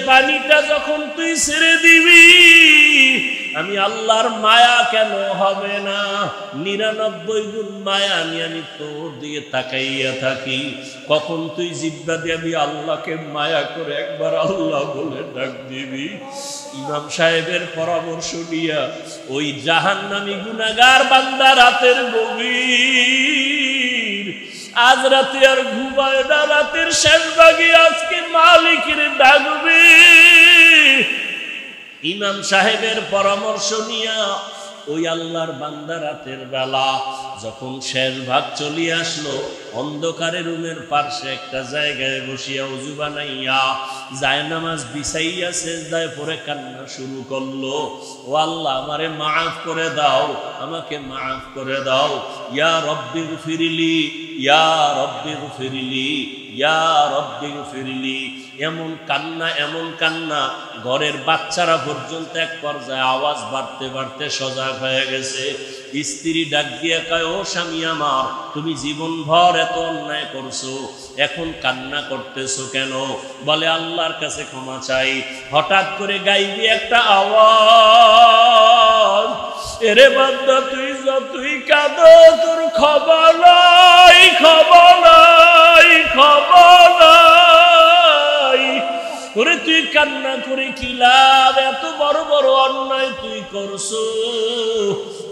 পানিটা যখন তুই ছেড়ে দিবি আমি আল্লাহর মায়া কেন হবে না? 99 গুণ মায়া নিয়ে আমি তোর দিকে তাকাইয়া থাকি। কখন তুই জিব্বা দিয়ে আমি আল্লাহকে মায়া করে একবার আল্লাহ বলে ডাক দিবি। ইমাম সাহেবের পরামর্শ নিয়া ওই জাহান্নামী গুনাহগার বান্দা রাতের গভীর, আজ রাতে আর ঘুমায় না, রাতের শেষ ভাগে আজকে মালিকের ডাকবে। ইমাম সাহেবের পরামর্শ নিয়া ওই আল্লাহর বান্দা রাতের বেলা যখন শেষ ভাগ চলে আসলো, অন্ধকারে রুমের পাশে একটা জায়গায় বসিয়া উজু বানাইয়া জায়নামাজ বিছাইয়া সেজদায় পড়ে কান্না শুরু করলো। ও আল্লাহ, আমারে মাফ করে দাও, আমাকে মাফ করে দাও। ইয়া রব্বি গফিরলি, ইয়া রব্বি গফিরলি, ইয়া রব্বি গফিরলি। এমন কান্না, এমন কান্না, ঘরের বাচ্চারা পর্যন্ত এক পর্যায়ে আওয়াজ বাড়তে বাড়তে সজাগ হয়ে গেছে। স্ত্রী ডাক দিয়ে কয়, ও স্বামী আমার, তুমি জীবনভর এত অন্যায় করছো, এখন কান্না করতেছো কেন? বলে আল্লাহর কাছে ক্ষমা চাই। হঠাৎ করে গাইবি একটা আওয়াজ, এরে বান্দা তুই যতই কাঁদো তোর খবর নাই, খবর নাই, খবর নাই। ওরে তুই কান্না করে কি লাভ? এত বড় বড় অন্যায় তুই করছো।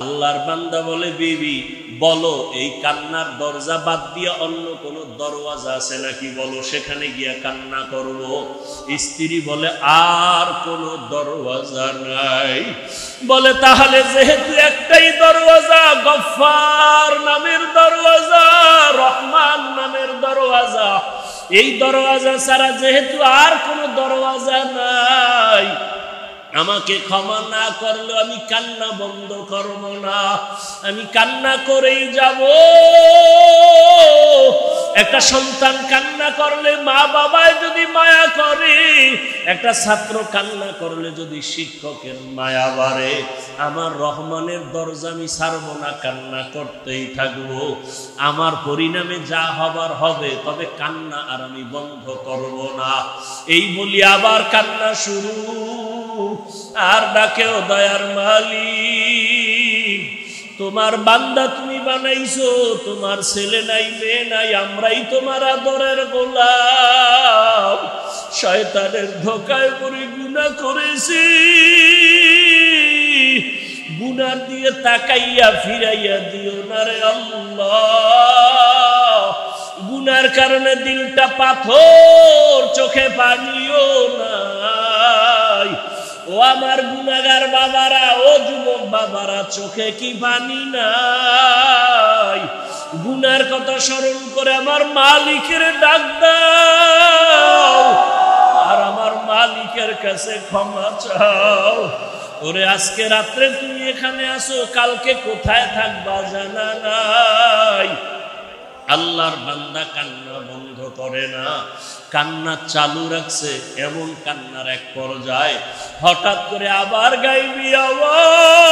আল্লাহর বান্দা বলে, বিবি বলো, এই কান্নার দরজা বাদ দিয়ে অন্য কোন দরওয়াজা আছে নাকি? বলো, সেখানে গিয়া কান্না করব। স্ত্রী বলে, আর কোন দরওয়াজা নাই। বলে, তাহলে যেহেতু একটাই দরওয়াজা, গফফার নামের দরওয়াজা, রহমান নামের দরওয়াজা, এই দরওয়াজা ছাড়া যেহেতু আর কোনো দরওয়াজা নাই, আমাকে ক্ষমা না করলে আমি কান্না বন্ধ করব না, আমি কান্না করেই যাব। একটা সন্তান কান্না করলে মা বাবায় যদি মায়া করে, একটা ছাত্র কান্না করলে যদি শিক্ষকের মায়া বাড়ে, আমার রহমানের দরজা আমি ছাড়ব না, কান্না করতেই থাকবো। আমার পরিণামে যা হবার হবে, তবে কান্না আর আমি বন্ধ করব না। এই বলি আবার কান্না শুরু। আর ডাকেও, দয়ার মালিক, তোমার বান্দা তুমি বানাইছো, তোমার ছেলে নাই, মেয়ে নাই, আমরাই তোমার আদরের গোলাম। শয়তানের ধোঁকায় পড়ে গুনাহ করেছি, গুনার দিয়ে তাকাইয়া ফিরাইয়া দিও না রে আল্লাহ। গুনার কারণে দিলটা পাথর, চোখে পানিও নাই। ও আমার গুনাহগার বাবারা, ও যুবক বাবারা, চোখে কি পানি নাই? গুনার কথা স্মরণ করে আমার মালিকের ডাক দাও, আর আমার মালিকের কাছে ক্ষমা চাও। ওরে আজকে রাত্রে তুমি এখানে আসো, কালকে কোথায় থাকবা জানা নাই। আল্লাহর বান্দা কান্না বন্ধ করে না, কান্না চালু রাখছে। এমন কান্নার এক পর্যায়ে হঠাৎ করে আবার গাইবি আওয়াজ,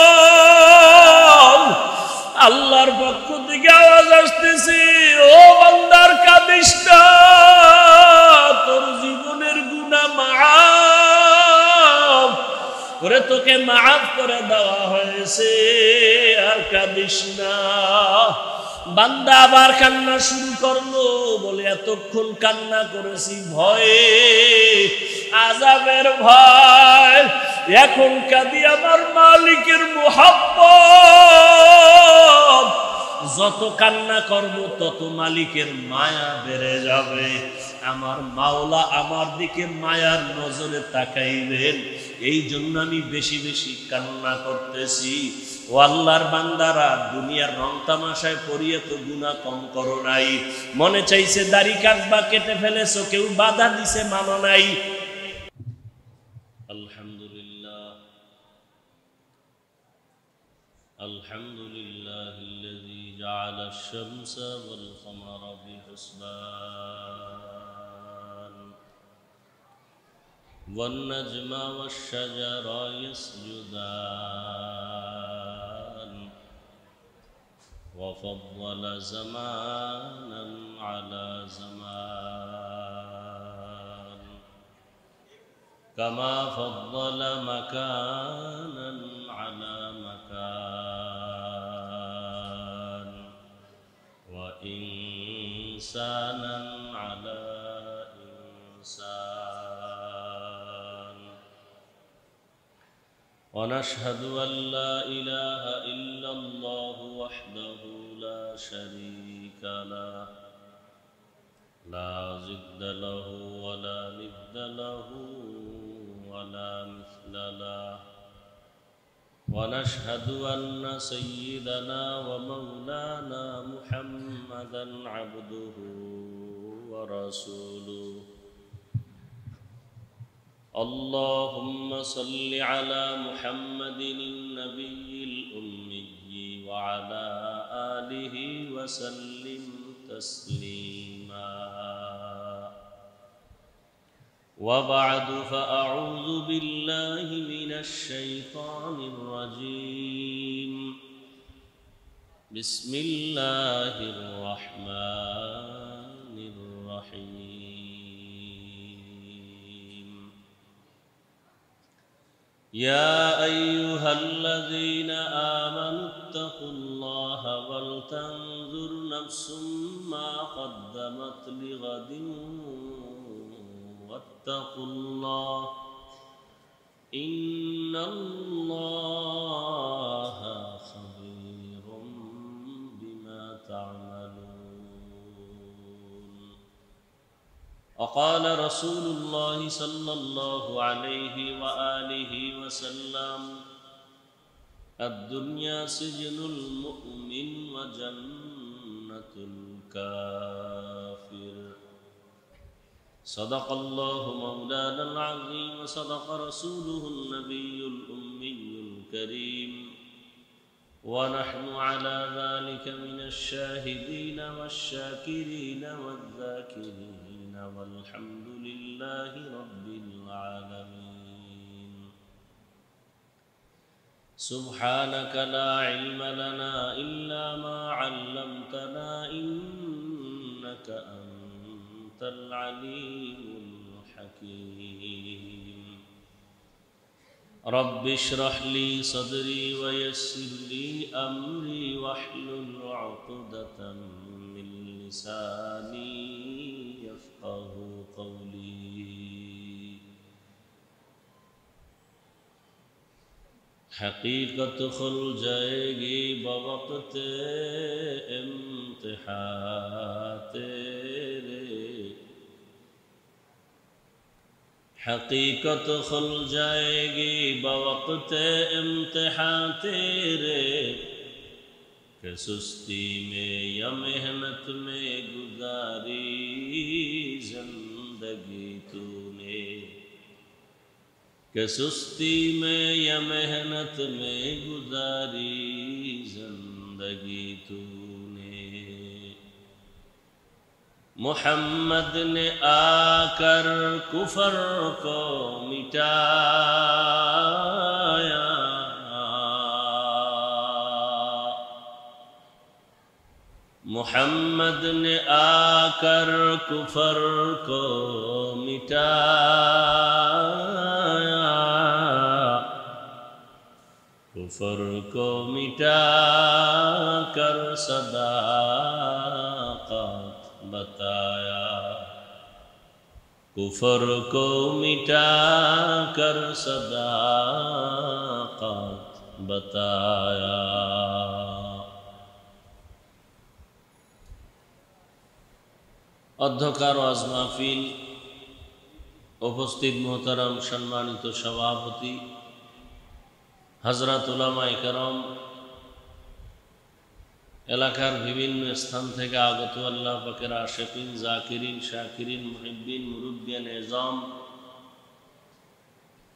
আল্লাহর পক্ষ থেকে আওয়াজ আসতেছে, ও বান্দার কাঁদিস না, তোর জীবনের গুনাহ মাফ, ওরে তোকে মাফ করে দেওয়া হয়েছে, আর কাঁদিস না। বান্দা আবার কান্না শুরু করলো। বলে, এতক্ষণ কান্না করেছি ভয়ে, আযাবের ভয়, এখন কাঁদি আমার মালিকের মুহাব্বত। যত কান্না করব তত মালিকের মায়া বেড়ে যাবে। আমার মাওলা আমার দিকে মায়ার নজরে তাকাইবেন, এই জন্য আমি বেশি বেশি কান্না করতেছি। ও আল্লাহর বান্দারা, দুনিয়ার রং তামাশায় পড়িয়ে তো গুনাহ কম করো নাই। মনে চাইছে দাড়ি কাটবা, কেটে ফেলেছো, কেউ বাধা দিছে, মানো নাই। আলহামদুলিল্লাহ, আলহামদুলিল্লাহিল্লাযী জাআলা আশ-শামসা ওয়াল কামারা বিহুসবান ওয়ান নাজমা ওয়াশ-শাজারা ইয়াসজুদান وفضل زمانا على زمان كما فضل مكانا على مكان وإنسانا على إنسان ونشهد أن لا إله إلا الله وحده لا شريك له لا ضد له ولا ند له ولا مثل له ونشهد أن سيدنا ومولانا محمدا عبده ورسوله اللهم صل على محمد النبي الأمي وعلى آله وسلم تسليما وبعد فأعوذ بالله من الشيطان الرجيم بسم الله الرحمن الرحيم يا أيها الذين آمنوا اتقوا الله ولتنظر نفس ما قدمت لغد واتقوا الله إن الله خبير بما تعملون وقال رسول الله صلى الله عليه وآله وسلم الدنيا سجن المؤمن وجنة الكافر صدق الله مولانا العظيم وصدق رسوله النبي الأمي الكريم ونحن على ذلك من الشاهدين والشاكرين والذاكرين والحمد لله رب العالمين سبحانك لا علم لنا إلا ما علمتنا إنك أنت العليم الحكيم رب اشرح لي صدري ويسر لي أمري واحلل عقدة من لساني يفقه قولي حقیقت کھل جائے گی بوقت امتحان تیرے حقیقت کھل جائے گی بوقت امتحان تیرے کہ سستی میں یا محنت میں گزاری زندگی تو نے کہ سستی میں یا محنت میں گزاری زندگی تو نے محمد نے آ کر کفر کو مٹایا محمد نے آ کر کفر کو مٹایا کفر کو مٹا کر صداقت بتایا کفر کو مٹا کر صداقت بتایا অধ্যকার ওয়াজ মাহফিল উপস্থিত মোহতারাম সম্মানিত সভাপতি হযরত উলামায়ে কেরাম এলাকার বিভিন্ন স্থান থেকে আগত আল্লাহ পাকের আশিকিন জাকিরিন শাকিরিন মুহিব্বিন মুরব্বিয়ান এজাম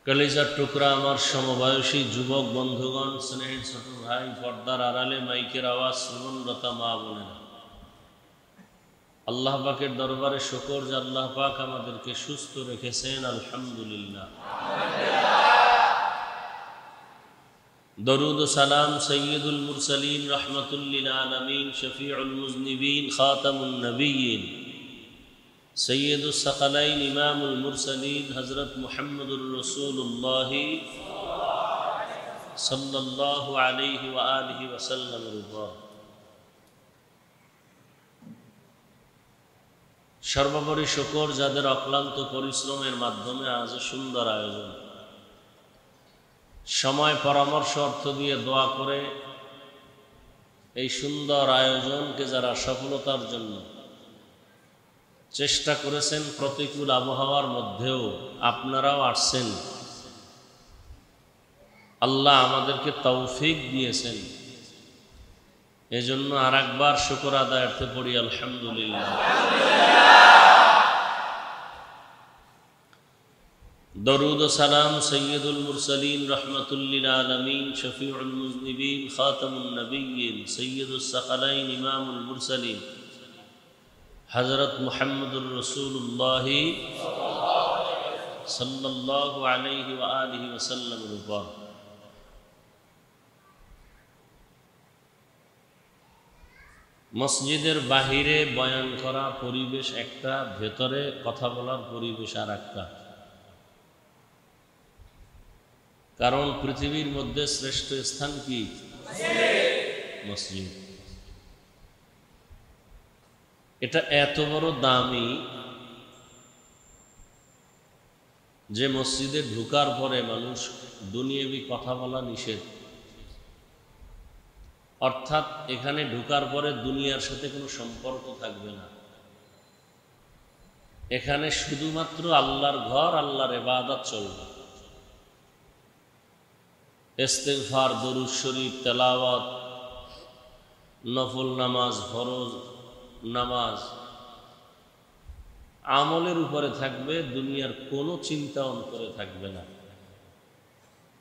কলিজার টুকরা আমার সমবয়সী যুবক বন্ধুগণ স্নেহের ছোট ভাই পর্দার আড়ালে মাইকের আওয়াজ শ্রবণরতা মা বোনেরা আল্লাহ পাকের দরবারে শুকর যে আল্লাহ পাক আমাদেরকে সুস্থ রেখেছেন আলহামদুলিল্লাহ দরুদ ও সালাম সাইয়্যিদুল মুরসালিন রাহমাতুল লিল আলামিন শফিউল মুজনিবিন খাতামুন নবিয়্যিন সৈয়দুস সাকালাইন ইমামুল মুরসালিন হযরত মুহাম্মদুর রাসূলুল্লাহ সাল্লাল্লাহু আলাইহি ওয়া আলিহি ওয়াসাল্লামের উপর সর্বোপরি শুকর যাদের অক্লান্ত পরিশ্রমের মাধ্যমে আজ সুন্দর আয়োজন, সময় পরামর্শ অর্থ দিয়ে দোয়া করে এই সুন্দর আয়োজনকে যারা সফলতার জন্য চেষ্টা করেছেন, প্রতিকূল আবহাওয়ার মধ্যেও আপনারাও আসছেন, আল্লাহ আমাদেরকে তৌফিক দিয়েছেন, এজন্য আর একবার শুকর আদায়ার্থে পড়ি আলহামদুলিল্লাহ। দরুদ ও সালাম সৈয়দুল মুরসালিন রহমাতুল্লিল আলামিন শফিউল মুজনিবিন খাতামুন নবিয়্যিন সৈয়দুস সাকালাইন ইমামুল মুরসালিন হযরত মুহাম্মদুর রাসূলুল্লাহ সাল্লাল্লাহু আলাইহি ওয়া আলিহি ওয়াসাল্লামের উপর। মসজিদের বাহিরে বয়ান করা পরিবেশ একটা, ভেতরে কথা বলার পরিবেশ আর একটা। কারণ পৃথিবীর মধ্যে শ্রেষ্ঠ স্থান কি? মসজিদ। এটা এত বড় দামি যে মসজিদে ঢোকার পরে মানুষ দুনিয়াবি কথা বলা নিষেধ, অর্থাৎ এখানে ঢোকার পরে দুনিয়ার সাথে কোনো সম্পর্ক থাকবে না। এখানে শুধুমাত্র আল্লাহর ঘর, আল্লাহর ইবাদত চলবে। ইস্তিগফার, দরুদ শরীফ, তেলাওয়াত, নফল নামাজ, ফরজ নামাজ আমলের উপরে থাকবে, দুনিয়ার কোনো চিন্তা অন্তরে থাকবে না।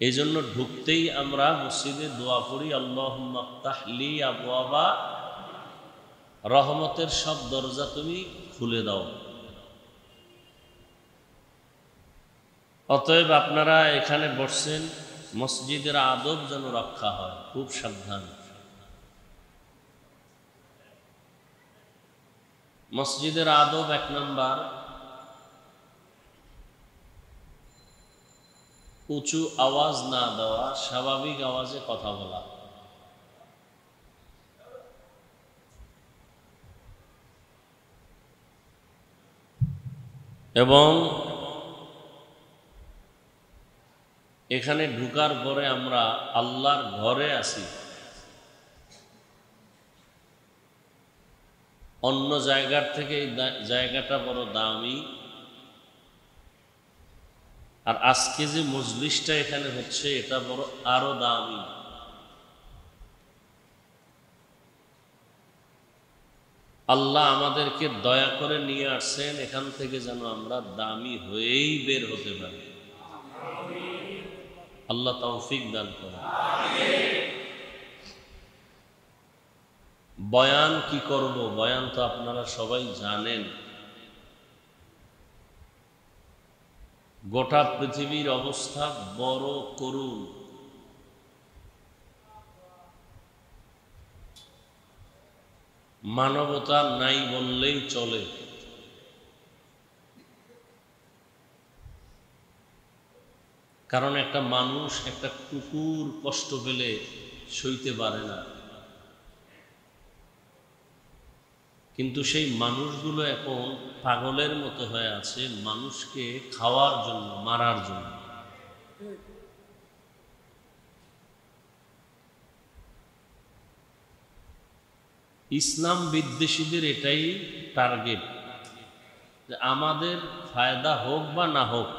এই জন্য ঢুকতেই আমরা মসজিদে দোয়া পড়ি, আল্লাহুম্মা আফতাহ লি আবওয়াবা, রহমতের সব দরজা তুমি খুলে দাও। অতএব আপনারা এখানে বসছেন, মসজিদের আদব যেন রক্ষা হয়, খুব সাবধান। মসজিদের আদব এক নাম্বার, উঁচু আওয়াজ না দেওয়া, স্বাভাবিক আওয়াজে কথা বলা। এবং এখানে ঢুকার পরে আমরা আল্লাহর ঘরে আছি, অন্য জায়গার থেকে এই জায়গাটা বড় দামি। আর আজকে যে মজলিসটা এখানে হচ্ছে এটা বড় আরো দামি। আল্লাহ আমাদেরকে দয়া করে নিয়ে আসছেন এখান থেকে যেন আমরা দামি হয়েই বের হতে পারি। আল্লাহ তৌফিক দান করেন। বয়ান কি করব? বয়ান তো আপনারা সবাই জানেন। গোটা পৃথিবীর অবস্থা বড় করুণ। মানবতা নাই বললেই চলে। কারণ একটা মানুষ, একটা কুকুর কষ্ট পেলে সইতে পারে না, কিন্তু সেই মানুষগুলো এখন পাগলের মতো হয়ে আছে মানুষকে খাওয়ার জন্য, মারার জন্য। ইসলাম বিদ্বেষীদের এটাই টার্গেট, যে আমাদের ফায়দা হোক বা না হোক,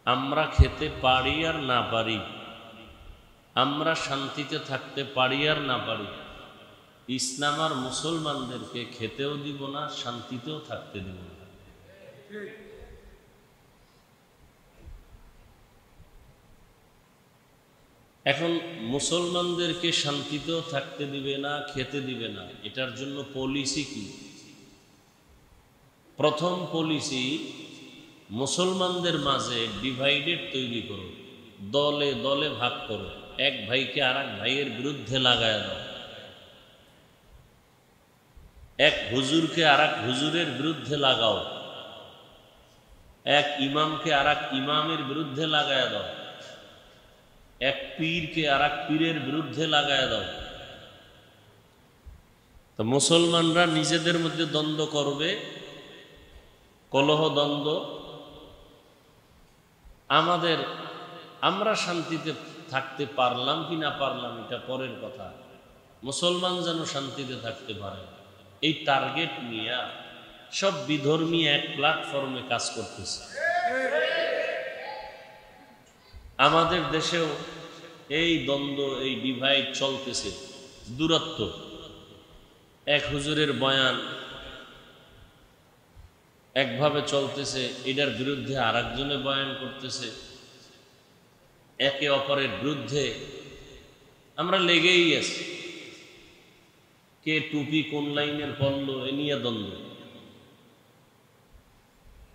আমরা খেতে পারি আর না পারি, আমরা শান্তিতে থাকতে পারি আর না পারি, ইসলাম আর মুসলমানদেরকে খেতেও দিব না, শান্তিতেও থাকতে দিব না। এখন মুসলমানদেরকে শান্তিতেও থাকতে দিবে না, খেতে দিবে না, এটার জন্য পলিসি কি? প্রথম পলিসি, মুসলমানদের মাঝে ডিভাইডেড তৈরি করো, দলে দলে ভাগ করো, এক ভাইকে আর এক ভাইয়ের বিরুদ্ধে লাগায় দাও। এক হুজুরকে আর এক হুজুরের বিরুদ্ধে লাগাও, এক ইমামকে আর এক ইমামের বিরুদ্ধে লাগায় দাও, এক পীরকে আর এক পীরের বিরুদ্ধে লাগায় দাও। তো মুসলমানরা নিজেদের মধ্যে দ্বন্দ্ব করবে, কলহ দ্বন্দ্ব। আমরা শান্তিতে থাকতে পারলাম কি না পারলাম এটা পরের কথা, মুসলমান যেন শান্তিতে থাকতে পারে এই টার্গেট নিয়ে সব বিধর্মী এক প্ল্যাটফর্মে কাজ করতেছে। আমাদের দেশেও এই দ্বন্দ্ব, এই ডিভাইড চলতেছে, দূরত্ব। এক হুজুরের বয়ান একভাবে চলতেছে, এটার বিরুদ্ধে আর একজনে বয়ান করতেছে, একে অপরের বিরুদ্ধে আমরা লেগেই আছি। কে টুপি কোন লাইনের পড়লো এ নিয়ে দ্বন্দ্ব।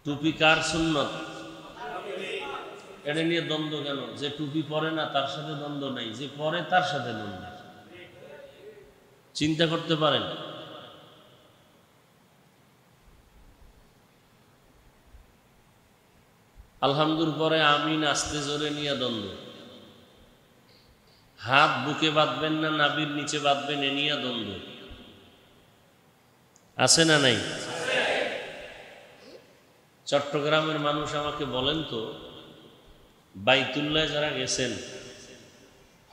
টুপি কার সুন্নত এটা নিয়ে দ্বন্দ্ব কেন? যে টুপি পরে না তার সাথে দ্বন্দ্ব নাই, যে পরে তার সাথে দ্বন্দ্ব। চিন্তা করতে পারেন। আলহামদুলিল্লাহ পরে আমিন আস্তে জোরে নিয়ে দ্বন্দ্ব। হাত বুকে বাঁধবেন না নাভির নিচে বাঁধবেন এ নিয়ে দ্বন্দ্ব। আছে না নাই? চট্টগ্রামের মানুষ আমাকে বলেন তো, বাইতুল্লাহ যারা গেছেন,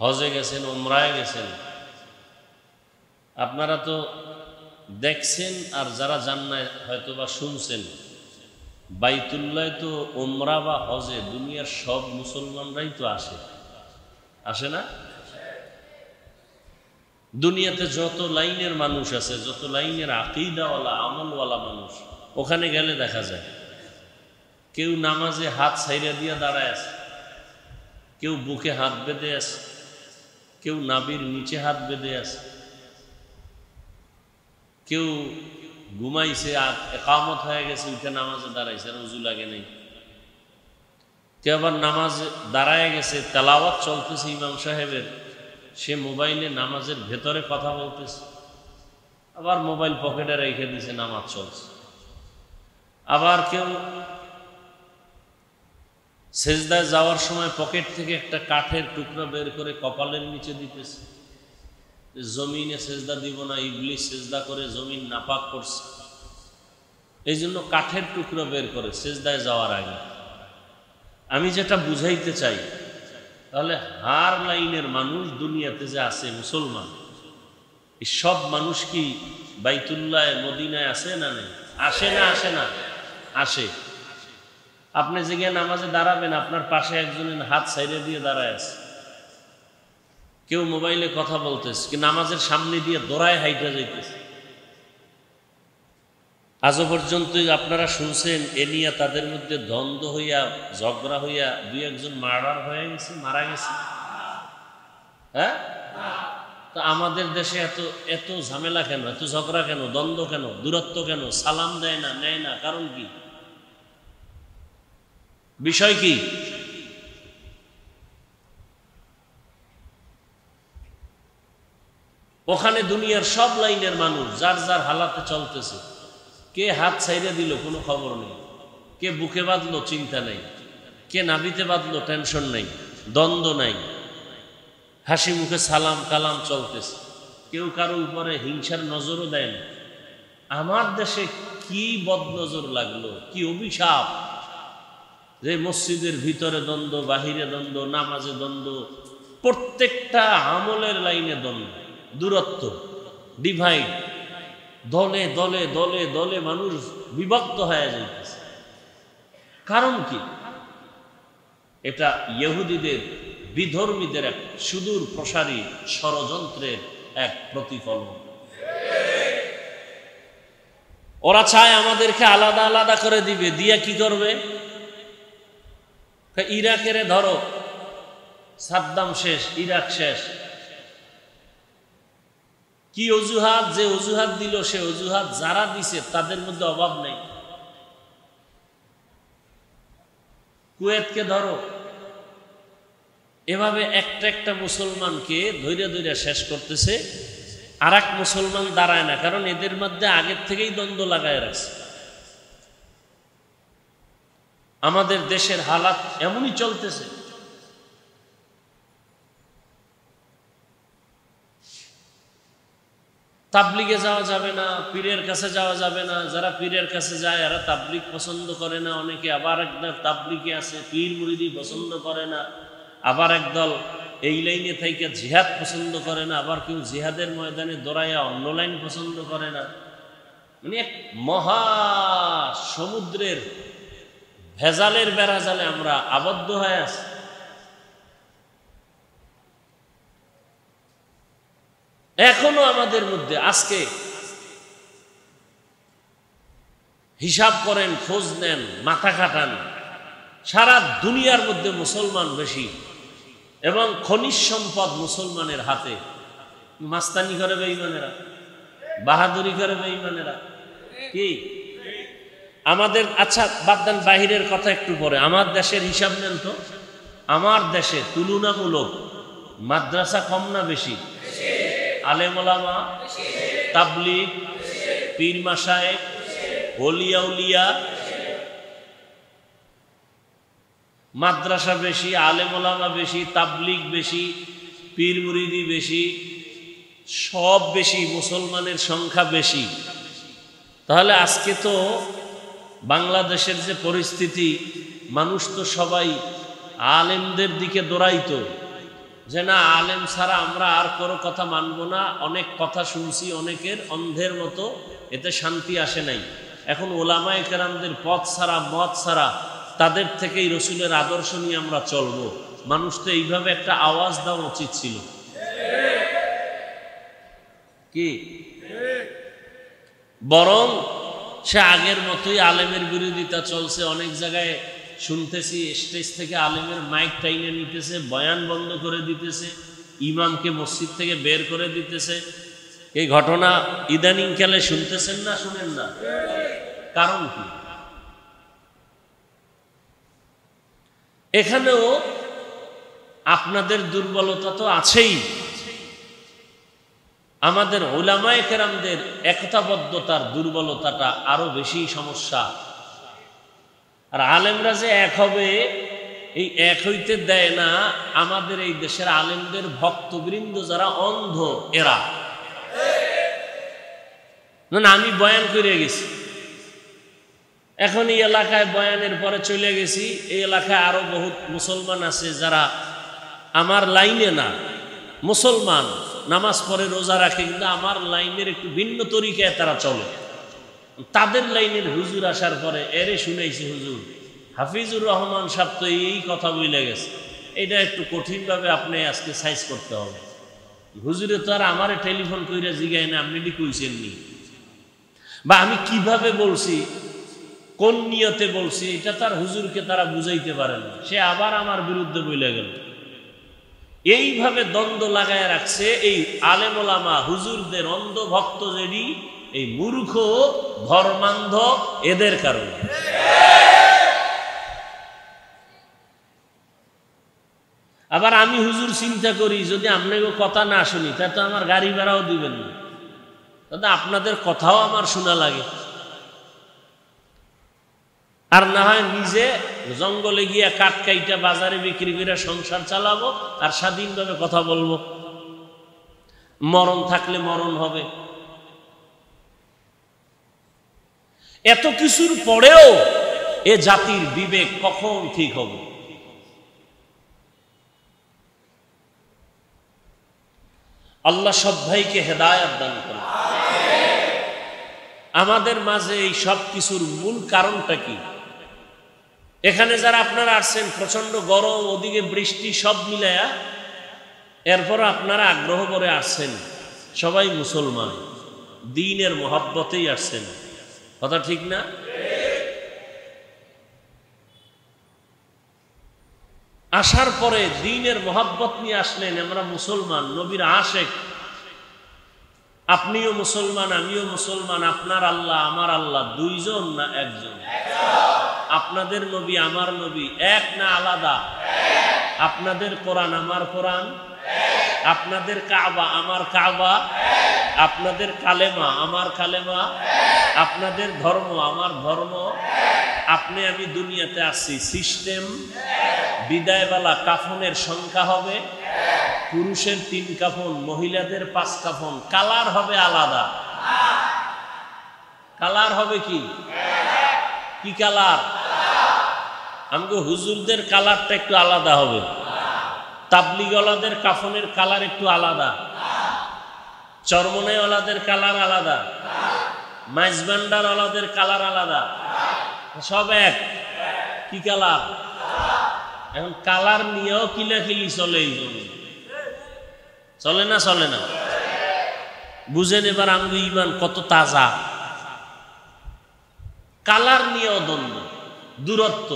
হজে গেছেন, ওমরায় গেছেন, আপনারা তো দেখছেন, আর যারা যান না হয়তো বা শুনছেন, বাইতুল্লাহ তো ওমরা বা হজে দুনিয়ার সব মুসলমানরাই তো আসে, আসে না? দুনিয়াতে যত লাইনের মানুষ আছে, যত লাইনের আকীদাওয়ালা আমলওয়ালা মানুষ, ওখানে গেলে দেখা যায় কেউ নামাজে হাত ছাইরা দিয়ে দাঁড়ায় আছে, কেউ বুকে হাত বেঁধে আছে, কেউ নাভির নিচে হাত বেঁধে আছে, কেউ ঘুমাইছে একামত হয়ে গেছে উঠে নামাজে দাঁড়াইছে, রুজু লাগে নেই। কেউ আবার নামাজে দাঁড়ায় গেছে, তেলাওয়াত চলতেছে ইমাম সাহেবের, সে মোবাইলে নামাজের ভেতরে কথা বলতেছে, আবার মোবাইল পকেটে রেখে দিয়েছে, নামাজ চলছে। আবার কেউ সেজদায় যাওয়ার সময় পকেট থেকে একটা কাঠের টুকরা বের করে কপালের নিচে দিতেছে, জমিনে সেজদা দিব না, ইবলিস সেজদা করে জমিন নাপাক করছে, এই জন্য কাঠের টুকরা বের করে সেজদায় যাওয়ার আগে। আমি যেটা বুঝাইতে চাই, তাহলে হার লাইনের মানুষ দুনিয়াতে যে আছে মুসলমান, এই সব মানুষ কি বাইতুল্লাহ মদিনায় আছে না নেই? আসে না? আসে না? আসে। আপনি যে গিয়ে নামাজে দাঁড়াবেন, আপনার পাশে একজনের হাত সাইডে দিয়ে দাঁড়ায় আছে, কেউ মোবাইলে কথা বলতেছে, কি নামাজের সামনে দিয়ে দৌড়ায় হাইটা যাইতেছে। আজও পর্যন্ত আপনারা শুনছেন এ নিয়ে তাদের মধ্যে দ্বন্দ্ব হইয়া, ঝগড়া হইয়া দুই একজন মার্ডার হয়ে গেছে, মারা গেছে? হ্যাঁ? তো আমাদের দেশে এত ঝামেলা কেন, এত ঝগড়া কেন, দ্বন্দ্ব কেন, দূরত্ব কেন, সালাম দেয় না, নেয় না, কারণ কি? বিষয় কি? ওখানে দুনিয়ার সব লাইনের মানুষ যার যার হালাতে চলতেছে। কে হাত ছাইড়ে দিল কোনো খবর নেই, কে বুকে বাঁধলো চিন্তা নেই, কে নাভিতে বাঁধলো টেনশন নেই, দ্বন্দ্ব নাই, হাসি মুখে সালাম কালাম চলতেছে, কেউ কারো উপরে হিংসার নজরও দেয় না। আমার দেশে কি বদনজর লাগলো, কি অভিশাপ যে মসজিদের ভিতরে দ্বন্দ্ব, বাহিরে দ্বন্দ্ব, নামাজে দ্বন্দ্ব, প্রত্যেকটা আমলের লাইনে দ্বন্দ্ব, দূরত্ব, ডিভাইড, দলে দলে দলে দলে মানুষ বিভক্ত হয়ে যাইতেছে। কারণ কি? এটা ইহুদিদের, বিধর্মীদের এক সুদূর প্রসারী ষড়যন্ত্রের এক প্রতিফলন। ওরা চায় আমাদেরকে আলাদা আলাদা করে দিবে, দিয়া কি করবে? ইরাকের ধরো, সাদ্দাম শেষ, ইরাক শেষ, কি অজুহাত? যে অজুহাত দিল সে অজুহাত যারা দিছে তাদের মধ্যে অভাব নেই। কুয়েতকে ধরো, এভাবে একটা একটা মুসলমানকে ধৈর্য ধৈর্য শেষ করতেছে। আর এক মুসলমান দাঁড়ায় না, কারণ এদের মধ্যে আগের থেকেই দ্বন্দ্ব লাগায় রাখছে। আমাদের দেশের হালাত এমনই চলতেছে। তাবলিগে যাওয়া যাবে না, পীরের কাছে যাওয়া যাবে না। যারা পীরের কাছে যায় এরা তাবলিগ পছন্দ করে না। অনেকে আবার একদল তাবলিগে আছে, পীর মুরিদি পছন্দ করে না। আবার একদল এই লাইনে থেকে জিহাদ পছন্দ করে না। আবার কেউ জিহাদের ময়দানে দৌড়াইয়া অন্য লাইন পছন্দ করে না। মানে এক মহা সমুদ্রের ভেজালের বেড়াজালে আমরা আবদ্ধ হয়ে আছি। এখনো আমাদের মধ্যে আজকে হিসাব করেন, খোঁজ নেন, মাথা খাটান, সারা দুনিয়ার মধ্যে মুসলমান বেশি এবং খনিজ সম্পদ মুসলমানের হাতে। মাস্তানি করে বেঈমানেরা, বাহাদুরি করে বেঈমানেরা। কি আমাদের, আচ্ছা বাদ দেন বাহিরের কথা একটু পরে, আমার দেশের হিসাব নেন তো। আমার দেশে তুলনামূলক মাদ্রাসা কম না বেশি? আলেম ওলামা, তাবলিগ, পীর মাশায়েখ, ওলিয়া উলিয়া, মাদ্রাসা বেশি, আলেম ওলামা বেশি, তাবলিগ বেশি, পীর মুরিদি বেশি, সব বেশি, মুসলমানের সংখ্যা বেশি। তাহলে আজকে তো বাংলাদেশের যে পরিস্থিতি, মানুষ তো সবাই আলেমদের দিকে দৌড়াইতো যে না, আলেম ছাড়া আমরা আর কোনো কথা মানব না। অনেক কথা শুনছি অনেকের, অন্ধের মতো, এতে শান্তি আসে নাই। এখন ওলামায়ে কেরামদের পথ ছাড়া, মত ছাড়া, তাদের থেকেই রসুলের আদর্শ নিয়ে আমরা চলবো। মানুষ তো এইভাবে একটা আওয়াজ দেওয়া উচিত ছিল। কি বরং সে আগের মতোই আলেমের বিরোধিতা চলছে। অনেক জায়গায় শুনতেছি স্টেজ থেকে আলেমের মাইক টাইনে নিতেছে, বয়ান বন্ধ করে দিতেছে, ইমামকে মসজিদ থেকে বের করে দিতেছে। এই ঘটনা ইদানিং কালে শুনতেছেন না, শুনেন না? কারণ কি? এখানেও আপনাদের দুর্বলতা তো আছেই, আমাদের উলামায়ে কেরামদের একতাবদ্ধতার দুর্বলতাটা আরো বেশি সমস্যা। আর আলেমরা যে এক হবে, এই এক হইতে দেয় না আমাদের এই দেশের আলেমদের ভক্তবৃন্দ যারা অন্ধ, এরা। না আমি বয়ান করে গেছি, এখন এই এলাকায় বয়ানের পরে চলে গেছি, এই এলাকায় আরো বহুত মুসলমান আছে যারা আমার লাইনে না, মুসলমান, নামাজ পড়ে, রোজা রাখে, কিন্তু আমার লাইনের একটু ভিন্ন তরিকায় তারা চলে। তাদের লাইনের হুজুর আসার পরে এরে শুনেছি, হুজুর হাফিজুর রহমান সাহেব তো এই কথা বলে গেছে। এটা একটু কঠিনভাবে আপনি আজকে সাইজ করতে হবে। হুজুরে তো আর আমারে টেলিফোন কইরা জিগায় না আপনি কি কইছেননি, বা আমি কিভাবে বলছি, কোন নিয়তে বলছি, এটা তার হুজুরকে তারা বুঝাইতে পারে না। সে আবার আমার বিরুদ্ধে বলে গেল। এইভাবে দ্বন্দ্ব লাগায় রাখছে এই আলেম ওলামা হুজুরদের অন্ধ ভক্ত যেডি, এই মূর্খ ধর্মান্ধ, এদের কারণে। আবার আমি হুজুর চিন্তা করি, যদি আপনাকে কথা না শুনি তা তো আমার গাড়ি ভাড়াও দিবেন না, তাতে আপনাদের কথাও আমার শোনা লাগে। আর না হয় নিজে জঙ্গলে গিয়া কাঠ কাইটা বাজারে বিক্রি করে সংসার চালাবো আর স্বাধীনভাবে কথা বলবো। মরণ থাকলে মরণ হবে। এত কিছুর পরেও এ জাতির বিবেক কখন ঠিক হবে? আল্লাহ সব ভাইকে হেদায়েত দান করেন। আমাদের মাঝে এই সব কিছুর মূল কারণটা কি? এখানে যারা আপনারা আসছেন, প্রচন্ড গরম, ওদিকে বৃষ্টি, সব মিলায়া, এরপর আপনারা আগ্রহ করে আসছেন, সবাই মুসলমান, দ্বীনের মহব্বতেই আসছেন। কথা ঠিক না? আসার পরে দ্বীনের মহব্বত নিয়ে আসলেন, আমরা মুসলমান, নবীর আশেক। আপনিও মুসলমান, আমিও মুসলমান। আপনার আল্লাহ আমার আল্লাহ দুইজন না একজন? আপনাদের নবী আমার নবী এক না আলাদা? আপনাদের কোরআন আমার কোরআন, আপনাদের কাবা আমার কাবা, আপনাদের কালেমা আমার কালেমা, আপনাদের ধর্ম আমার ধর্ম, আপনি আমি দুনিয়াতে আসছি, সিস্টেম বিদায়বেলা কাফনের সংখ্যা হবে পুরুষের 3 কাফন, মহিলাদের 5 কাফন, কালার হবে আলাদা। কালার হবে কি কি কালার? আমগো হুজুরদের কালারটা একটু আলাদা হবে, তাবলিগওয়ালাদের কাফনের কালার একটু আলাদা, চরমনাইওয়ালাদের কালার আলাদা, মাইজবান্ডারওয়ালাদের কালার আলাদা, সব এক। কি কালার? এখন কালার নিয়েও কিলাকিলি চলে, এই জন্য চলে না? চলে না? বুঝেন এবার আমগো ইমান কত তাজা। কালার নিয়েও দ্বন্দ্ব, দূরত্ব।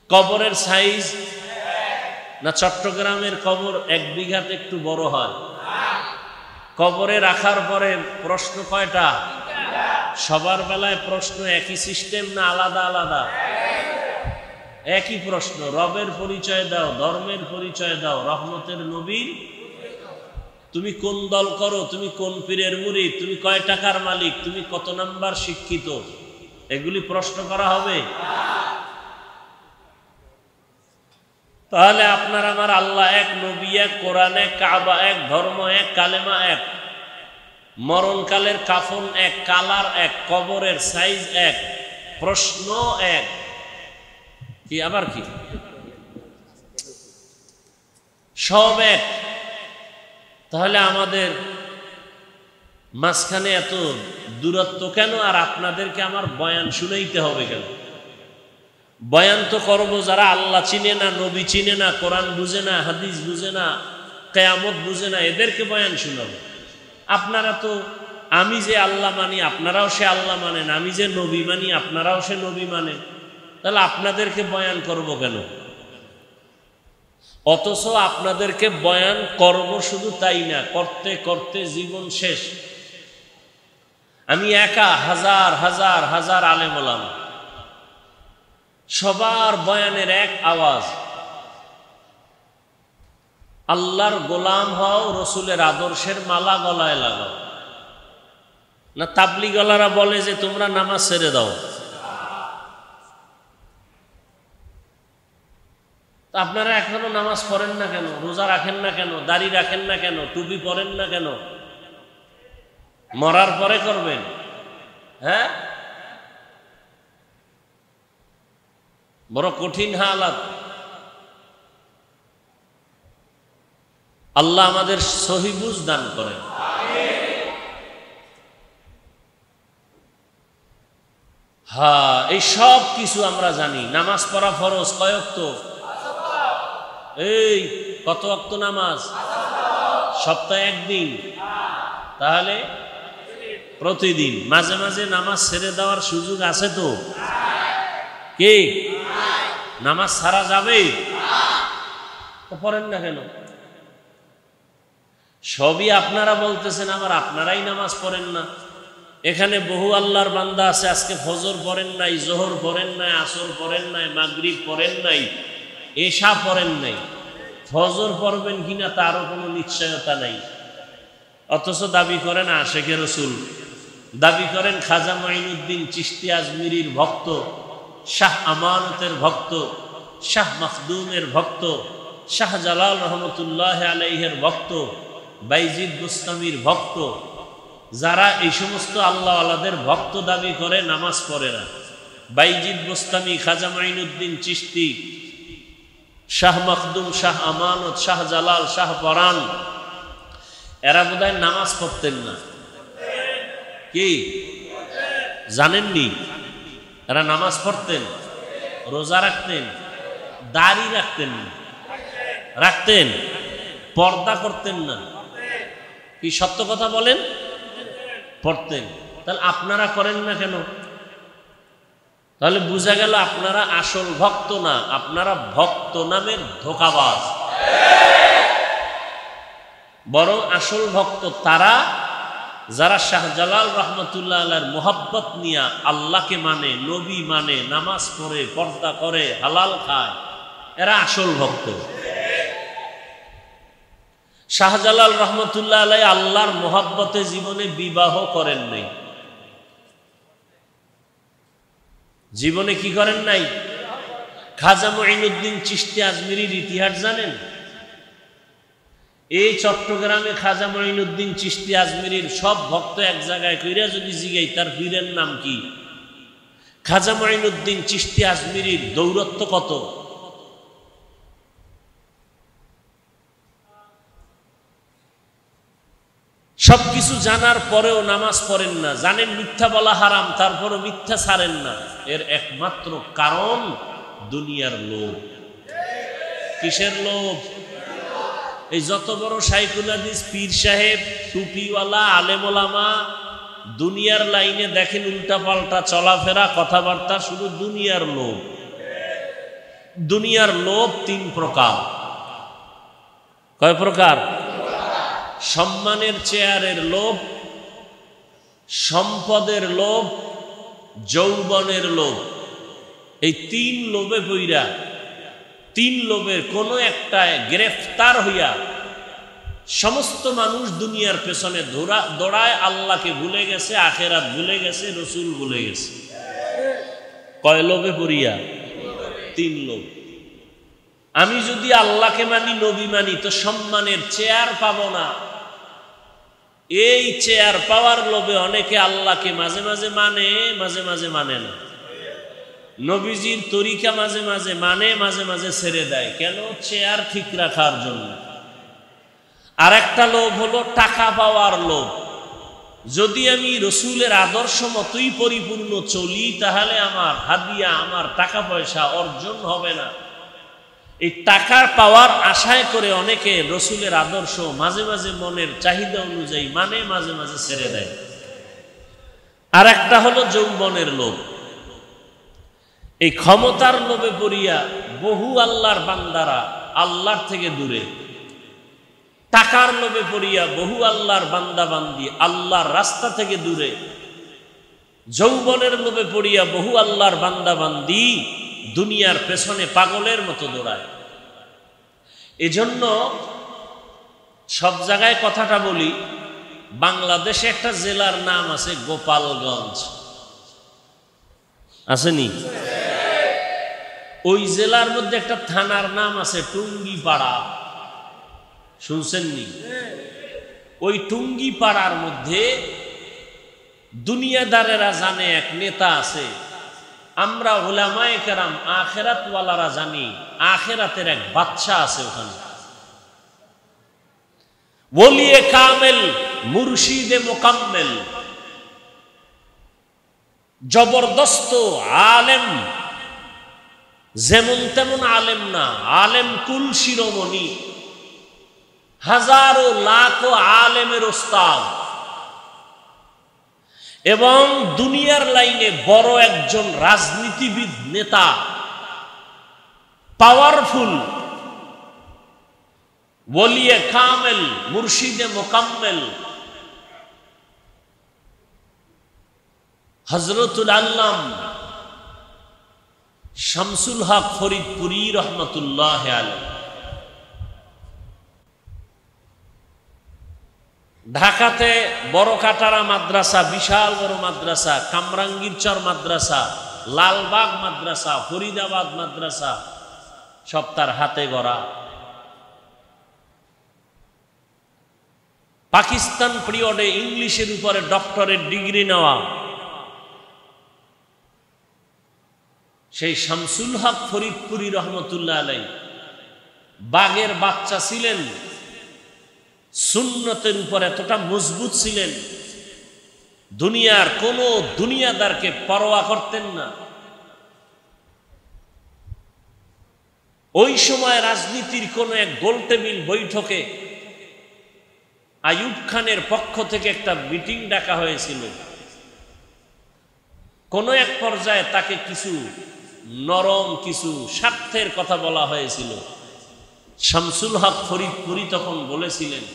কবরের সাইজ না চট্টগ্রামের কবর 1 বিঘাতে একটু বড় হয়? কবরে রাখার পরে প্রশ্ন কয়টা? সবার বেলায় প্রশ্ন একই সিস্টেম না আলাদা আলাদা? একই প্রশ্ন। রবের পরিচয় দাও, ধর্মের পরিচয় দাও, রহমতের নবীর। তুমি কোন দল করো, তুমি কোন পীরের মুরিদ, তুমি কয় টাকার মালিক, তুমি কত নাম্বার শিক্ষিত, এগুলি প্রশ্ন করা হবে? তাহলে আপনার আমার আল্লাহ এক, নবী এক, কোরআন এক, কাবা এক, ধর্ম এক, কালেমা এক, মরণকালের কাফন এক, কালার এক, কবরের সাইজ এক, প্রশ্ন এক। কি আবার কি? সব এক। তাহলে আমাদের মাঝখানে এত দূরত্ব কেন? আর আপনাদেরকে আমার বয়ান শুনাইতে হবে কেন? বয়ান তো করবো যারা আল্লাহ চিনে না, নবী চিনে না, কোরআন বুঝে না, হাদিস বুঝে না, কিয়ামত বুঝে না, এদেরকে বয়ান শুনাবো। আপনারা তো, আমি যে আল্লাহ মানি আপনারাও সে আল্লাহ মানেন, আমি যে নবী মানি আপনারাও সে নবী মানেন, তাহলে আপনাদেরকে বয়ান করব কেন? অথচ আপনাদেরকে বয়ান করব শুধু তাই না, করতে করতে জীবন শেষ। আমি একা হাজার হাজার হাজার আলেম ওলামা, সবার বয়ানের এক আওয়াজ, আল্লাহর গোলাম হও, রসুলের আদর্শের মালা গলায় লাগাও। না তাবলিগওয়ালারা বলে যে তোমরা নামাজ ছেড়ে দাও। আপনারা এখনো নামাজ পড়েন না কেন? রোজা রাখেন না কেন? দাড়ি রাখেন না কেন? টুপি পরেন না কেন? মরার পরে করবেন? হ্যাঁ, বড় কঠিন হালাত। আল্লাহ আমাদের সহি বুঝ দান করেন। হ্যাঁ, এই সব কিছু আমরা জানি। নামাজ পড়া ফরজ কয় ওয়াক্ত? এই কত ওয়াক্ত নামাজ? সপ্তাহে একদিন, তাহলে প্রতিদিন। মাঝে মাঝে নামাজ ছেড়ে দেওয়ার সুযোগ আছে তো? কি নামাজ ছাড়া যাবে? পড়েন না কেন? সবই আপনারা বলতেছেন, আবার আপনারাই নামাজ পড়েন না। এখানে বহু আল্লাহর বান্দা আছে, আজকে ফজর পড়েন নাই, জোহর পড়েন নাই, আসর পড়েন নাই, মাগরিব পড়েন নাই, এশা পড়েন নাই। ফজর পড়বেন কিনা তারও কোনো নিশ্চয়তা নাই, অথচ দাবি করেন আশেকে রসুল, দাবি করেন খাজা মাইনুদ্দিন চিশতি আজমিরির ভক্ত, শাহ আমানতের ভক্ত, শাহ মখদুমের ভক্ত, শাহ জালাল রহমতুল্লাহ আলাইহের ভক্ত, বাইজিদ বুস্তামির ভক্ত। যারা এই সমস্ত আল্লাহওয়ালাদের ভক্ত দাবি করে নামাজ পড়ে না, বাইজিদ বুস্তামি, খাজা মাইনুদ্দিন চিশতি, শাহ মখদুম, শাহ আমানত, শাহ জালাল, শাহ পরান, এরা বোধহয় নামাজ পড়তেন না। কি জানেননি? এরা নামাজ পড়তেন, রোজা রাখতেন, দাড়ি রাখতেন না, রাখতেন, পর্দা করতেন না। কি সত্য কথা বলেন? পড়তেন। তাহলে আপনারা করেন না কেন? তাহলে বোঝা গেল আপনারা আসল ভক্ত না, আপনারা ভক্ত নামের ধোঁকাবাজ। বরং আসল ভক্ত তারা যারা শাহজালাল রহমতুল্লাহ আলাইহির মোহাব্বত নিয়া আল্লাহকে মানে, নবী মানে, নামাজ পড়ে, পর্দা করে, হালাল খায়, এরা আসল ভক্ত। শাহজালাল রহমতুল্লাহ আলাই আল্লাহর মোহাব্বতে জীবনে বিবাহ করেন নাই। জীবনে কি করেন নাই? খাজা মুঈনুদ্দিন চিশতি আজমিরির ইতিহাস জানেন? এই চট্টগ্রামে খাজা মুঈনুদ্দিন চিশতি আজমিরির সব ভক্ত এক জায়গায় কইরা যদি জিগাই তার পীরের নাম কি, খাজা মুঈনুদ্দিন চিশতি আজমিরির দৌরত্ব কত? সবকিছু জানার পরেও নামাজ পড়েন না, জানেন মিথ্যা বলা হারাম, তারপরও মিথ্যা ছাড়েন না। এর একমাত্র কারণ দুনিয়ার লোভ। কিসের লোভ? এই যত বড় শাইখুল হাদিস, পীর সাহেব, টুপিওয়ালা, আলেম ওলামা, দুনিয়ার লাইনে দেখেন উল্টা পাল্টা চলাফেরা, কথাবার্তা, শুধু দুনিয়ার লোভ। দুনিয়ার লোভ তিন প্রকার। কয় প্রকার? সম্মানের চেয়ারের লোভ, সম্পদের লোভ, যৌবনের লোভ। এই তিন লোভে পইরা, তিন লোভের কোনো একটায় গ্রেফতার হইয়া সমস্ত মানুষ দুনিয়ার পেছনে দৌড়ায়। আল্লাহকে ভুলে গেছে, আখেরাত ভুলে গেছে, রসুল ভুলে গেছে। কয় লোভে পড়িয়া? তিন লোভ। আমি যদি আল্লাহকে মানি, নবী মানি, তো সম্মানের চেয়ার পাবো না। এই চেয়ার পাওয়ার লোভে অনেকে আল্লাহকে মাঝে মাঝে মানে, মাঝে মাঝে মানে না। নবীজির তরিকা মাঝে মাঝে মানে, মাঝে মাঝে ছেড়ে দেয়। কেন? চেয়ার ঠিক রাখার জন্য। আর একটা লোভ হলো টাকা পাওয়ার লোভ। যদি আমি রসুলের আদর্শ মতোই পরিপূর্ণ চলি, তাহলে আমার হাদিয়া, আমার টাকা পয়সা অর্জন হবে না। এই টাকার পাওয়ার আশায় করে অনেকে রসুলের আদর্শ মাঝে মাঝে মনের চাহিদা অনুযায়ী মানে, মাঝে মাঝে ছেড়ে দেয়। আর একটা হলো যৌবনের লোভ। এই ক্ষমতার লোভে পড়িয়া বহু আল্লাহর বান্দারা আল্লাহর থেকে দূরে, টাকার লোভে পড়িয়া বহু আল্লাহর বান্দা বান্দি আল্লাহর রাস্তা থেকে দূরে, যৌবনের লোভে পড়িয়া বহু আল্লাহর বান্দা বান্দি দুনিয়ার পেছনে পাগলের মতো দৌড়ায়। এজন্য সব জায়গায় কথাটা বলি, বাংলাদেশে একটা জেলার নাম আছে গোপালগঞ্জ, আসেনি? ওই জেলার মধ্যে একটা থানার নাম আছে টুঙ্গিপাড়া, শুনছেননি? ওই টুঙ্গিপাড়ার মধ্যে দুনিয়াদারেরা জানে এক নেতা আছে। আমরা উলামায়ে কেরাম আখিরাতওয়ালারা জানি আখিরাতের এক বাদশা আছে ওখানে। ওলিয়ে কামেল, মুর্শিদে মোকাম্মেল, জবরদস্ত আলেম, যেমন তেমন আলেম না, আলেম কুল শিরোমণি, হাজারো লাখো আলেমের ওস্তাদ, এবং দুনিয়ার লাইনে বড় একজন রাজনীতিবিদ, নেতা, পাওয়ারফুল, ওলিয়ে কামেল, মুর্শিদে মোকাম্মেল, হযরতুল আল্লাম শামসুল হক ফরিদপুরি রহমতুল্লাহ আলাইহি। ঢাকাতে বড় কাটারা মাদ্রাসা, বিশাল বড় মাদ্রাসা, কামরাঙ্গীরচর মাদ্রাসা, লালবাগ মাদ্রাসা, ফরিদাবাদ মাদ্রাসা, সব তার হাতে গড়া। পাকিস্তান পিরিয়ডে ইংলিশের উপরে ডক্টরেট ডিগ্রি নেওয়া সেই শামসুল হক ফরিদপুরি রহমতুল্লাহ আলাইহি বাগের বাচ্চা ছিলেন, সুন্নতের উপর এতটা মজবুত ছিলেন, দুনিয়ার কোন দুনিয়াদারকে পরোয়া করতেন না। ওই সময় রাজনীতির কোন এক গোলটেবিল বৈঠকে আইয়ুব খানের পক্ষ থেকে একটা মিটিং ডাকা হয়েছিল। কোন এক পর্যায়ে তাকে কিছু নরম, কিছু স্বার্থের কথা বলা হয়েছিল। শামসুল হক ফরিদপুরি তখন বলেছিলেন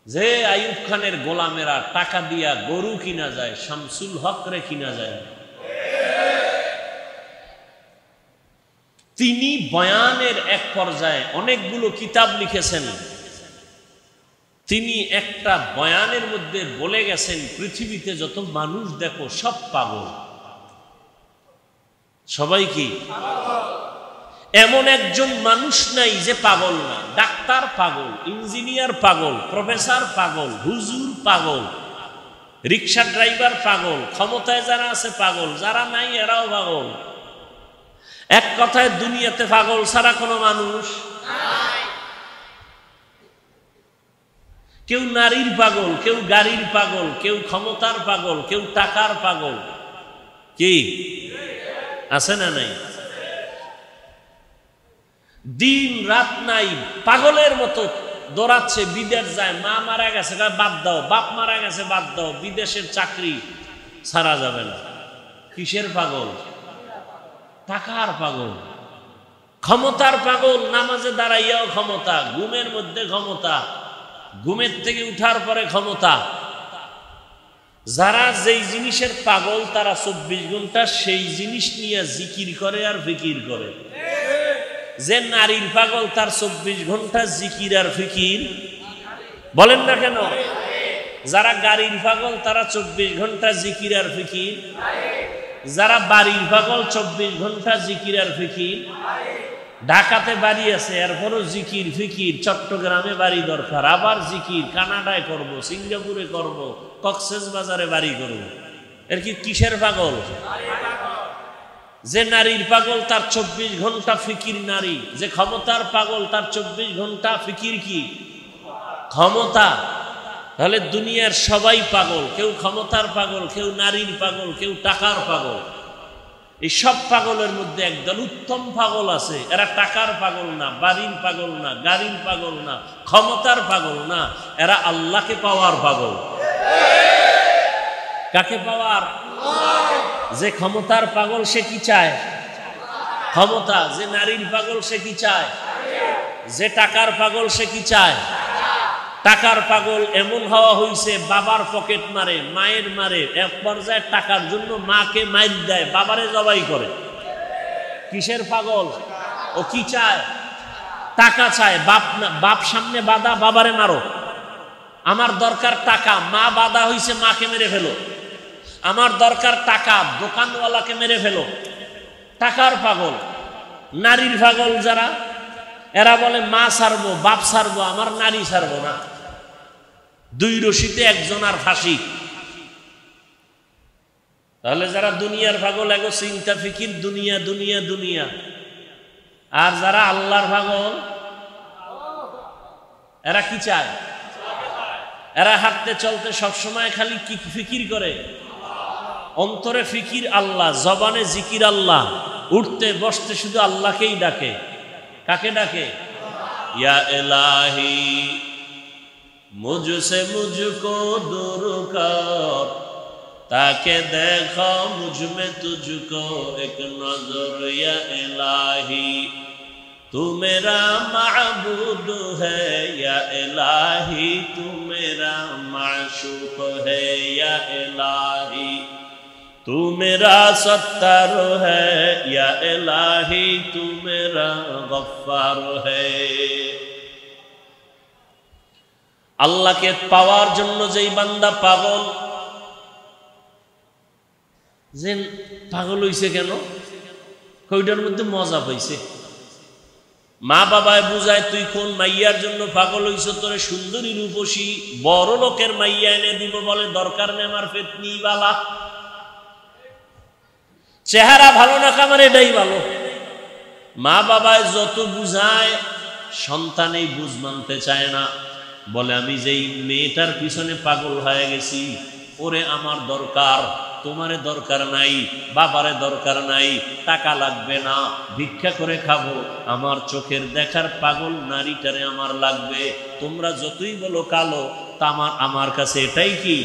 যে আইয়ুব খানের গোলামেরা টাকা দিয়া গরু কিনা যায়, শামসুল হক রে কিনা যায়। তিনি বয়ানের এক পর্যায়ে অনেকগুলো কিতাব লিখেছেন, তিনি একটা বয়ানের মধ্যে বলে গেছেন, পৃথিবীতে যত মানুষ দেখো সব পাগল। সবাই কি? এমন একজন মানুষ নাই যে পাগল না। ডাক্তার পাগল, ইঞ্জিনিয়ার পাগল, প্রফেসর পাগল, হুজুর পাগল, রিক্সা ড্রাইভার পাগল, ক্ষমতায় যারা আছে পাগল, যারা নাই এরাও পাগল। এক কথায় দুনিয়াতে পাগল ছাড়া কোনো মানুষ নাই। কেউ নারীর পাগল, কেউ গাড়ির পাগল, কেউ ক্ষমতার পাগল, কেউ টাকার পাগল। কি আছে না নাই? দিন রাত নাই, পাগলের মতো দৌড়াচ্ছে, বিদেশ যায়। মা মারা গেছে বাদ দাও, বাপ মারা গেছে বাদ দাও, বিদেশের চাকরি ছাড়া যাবে না। কিসের পাগল? টাকার পাগল, ক্ষমতার পাগল। নামাজে দাঁড়াইয়াও ক্ষমতা, ঘুমের মধ্যে ক্ষমতা, ঘুমের থেকে উঠার পরে ক্ষমতা। যারা যেই জিনিসের পাগল তারা 24 ঘন্টা সেই জিনিস নিয়ে জিকির করে আর ফিকির করে। যে নারীর পাগল তার 24 ঘন্টা জিকির আর ফিকির। বলেন না কেন? যারা গাড়ির পাগল তারা 24 ঘন্টা জিকির আর ফিকির। যারা বাড়ির পাগল 24 ঘন্টা জিকির আর ফিকির। ঢাকাতে বাড়ি আছে এরপরও জিকির ফিকির, চট্টগ্রামে বাড়ি দরকার, আবার জিকির, কানাডায় করব, সিঙ্গাপুরে করব, কক্সবাজারে বাড়ি করব। এর কি কিসের পাগল? যে নারীর পাগল তার 24 ঘন্টা ফিকির নারী। যে ক্ষমতার পাগল তার 24 ঘন্টা ফিকির কি? ক্ষমতা। তাহলে দুনিয়ার সবাই পাগল। কেউ ক্ষমতার পাগল, কেউ নারীর পাগল, কেউ টাকার পাগল। এই সব পাগলের মধ্যে একদল উত্তম পাগল আছে। এরা টাকার পাগল না, বাড়ির পাগল না, গাড়ির পাগল না, ক্ষমতার পাগল না, এরা আল্লাহকে পাওয়ার পাগল। কাকে পাওয়ার? যে ক্ষমতার পাগল সে কি চায়? ক্ষমতা। যে নারীর পাগল সে কি চায়? যে টাকার পাগল সে কি চায়? টাকার পাগল এমন হওয়া হয়েছে, বাবার পকেট মারে, মায়ের মারে, এক পর্যায়ে টাকার জন্য মাকে মাইর দেয়, বাবারে জবাই করে। কিসের পাগল? ও কি চায়? টাকা চায়। বাপ সামনে বাধা, বাবারে মারো। আমার দরকার টাকা, মা বাধা হইছে, মাকে মেরে ফেলো। আমার দরকার টাকা, দোকানওয়ালাকে মেরে ফেলো। টাকার পাগল। নারীর পাগল যারা, এরা বলে মা ছাড়বো, বাপ ছাড়বো, আমার নারী ছাড়বো না। দুই রশিতে একজন আর ফাঁসি। তাহলে যারা দুনিয়ার পাগল এগো চিন্তা ফিকির দুনিয়া দুনিয়া দুনিয়া। আর যারা আল্লাহর পাগল এরা কি চায়? এরা হাঁটতে চলতে সবসময় খালি কি ফিকির করে? অন্তরে ফিকির আল্লাহ, জবানে জিকির আল্লাহ, উঠতে বসতে শুধু আল্লাহকেই ডাকে। কাকে ডাকে? ইয়া ইলাহি মুঝসে মুঝকো दूर कर, ताके देखो मुझ में तुझको एक नजर। या इलाही तू मेरा माबूद है, या इलाही तू मेरा माशूक है, या इलाही तू मेरा सत्तार है, या इलाही तू मेरा गफ्फार है। আল্লাহকে পাওয়ার জন্য যেই বান্দা পাগল, যে পাগল হইছে কেন? কইটার মধ্যে মজা পাইছে। মা বাবায় বুঝায় তুই কোন মাইয়ার জন্য পাগল হইছ, তোরে সুন্দরী রূপসী বড় লোকের মাইয়া এনে দিব, বলে দরকার নেই আমার পেতনি বালা, চেহারা ভালো না কামার এটাই ভালো। মা বাবায় যত বুঝায় সন্তান এই বুঝ মানতে চায় না। বলে আমি যেই মেয়েটার পিছনে পাগল হয়ে গেছি, ওরে আমার দরকার, তোমারে দরকার নাই, বাবারে দরকার নাই, টাকা লাগবে না, ভিক্ষা করে খাবো, আমার চোখের দেখার পাগল নারীটারে আমার লাগবে। তোমরা যতই বলো কালো, তা আমার কাছে এটাই কি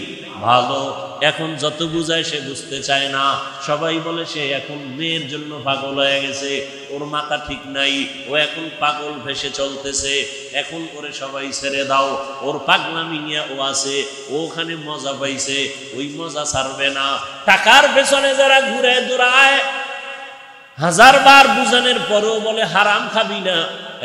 ভালো। এখন যত বুঝায় সে বুঝতে চায় না। সবাই বলে সে এখন মেয়ের জন্য পাগল হয়ে গেছে, ওর মাথা ঠিক নাই, ও এখন পাগল ভেসে চলতেছে, এখন ওরে সবাই ছেড়ে দাও, ওর পাগলামি নিয়ে ও আছে, ও ওখানে মজা পাইছে, ওই মজা ছাড়বে না। টাকার পেছনে যারা ঘুরে দৌড়ায়, হাজার বার বুঝানোর পরেও বলে হারাম খাবি না,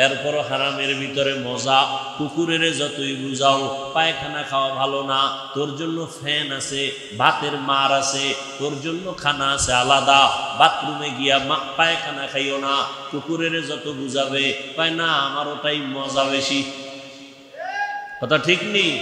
এরপরও হারামের ভিতরে মজা। কুকুরের যতই বুঝাও পায়খানা খাওয়া ভালো না, তোর জন্য ফ্যান আছে, ভাতের মার আছে, তোর জন্য খানা আছে আলাদা, বাথরুমে গিয়া পায়খানা খাইও না। কুকুরের যত বুঝাবে পায় না, আমার ওটাই মজা বেশি। কথা ঠিক নেই?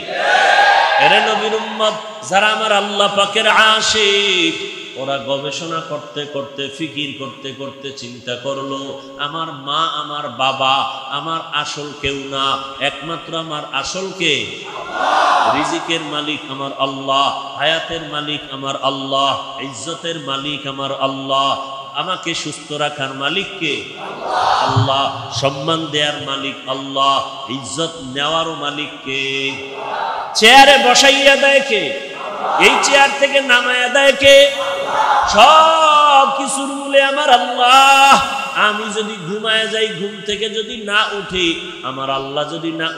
এরে নবীর উম্মত যারা আমার আল্লাহ পাকের আশিক, ওরা গবেষণা করতে করতে ফিকির করতে করতে চিন্তা করলো, আমার মা আমার বাবা আমার আসল কেউ না, একমাত্র আমার আসল কে? রিজিকের মালিক আমার আল্লাহ, হায়াতের মালিক আমার আল্লাহ, ইজ্জতের মালিক আমার আল্লাহ, আমাকে সুস্থ রাখার মালিক কে? আল্লাহ, সম্মান দেওয়ার মালিক আল্লাহ, ইজ্জত নেওয়ারও মালিক কে? চেয়ারে বসাইয়া দেয় কে? এই চেয়ার থেকে নামাইয়া দেয় কে? সব কিছুর মূলে আমার আল্লাহ। আমি যদি ঘুমায় যাই, ঘুম থেকে যদি না উঠি, আমার আল্লাহ যদি না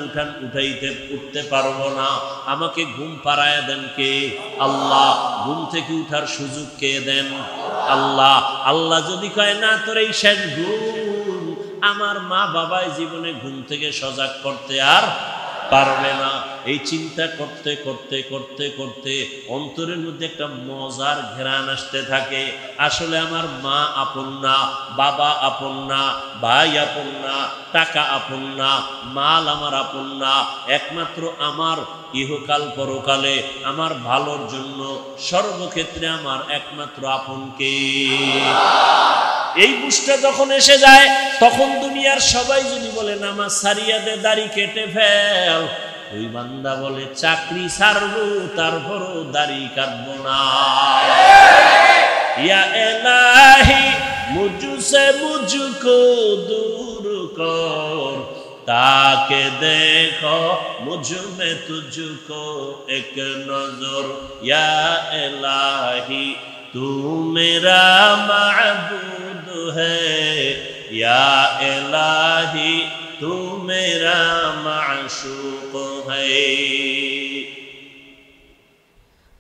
উঠতে পারবো না। আমাকে ঘুম পাড়ায় দেন কে? আল্লাহ। ঘুম থেকে উঠার সুযোগ কে দেন? আল্লাহ। আল্লাহ যদি কয় না তোর এই শেষ ঘুম, আমার মা বাবাই জীবনে ঘুম থেকে সজাগ করতে আর পারবে না। এই চিন্তা করতে করতে করতে করতে অন্তরের মধ্যে একটা মজার ঘেরান আসতে থাকে। আসলে আমার মা আপন না, বাবা আপন না, ভাই আপন না, টাকা আপন না, মাল আমার আপন না, একমাত্র আমার ইহকাল পরকালে আমার ভালোর জন্য সর্বক্ষেত্রে আমার একমাত্র আপনকে। এই বুঝটা যখন এসে যায়, তখন দুনিয়ার সবাই যদি বলে নামাজ সারিয়া দে, দাড়ি কেটে ফেল, ওই বান্দা বলে চাকরি ছাড়বো তারপরও দাড়ি কাটবো না। ইয়া ইলাহি মুঝসে মুঝকো দূর কর, তাকে দেখো মুঝ মে তুঝকো এক নজর। ইয়া ইলাহি तू मेरा माबूद है, या इलाही तू मेरा माशूक है।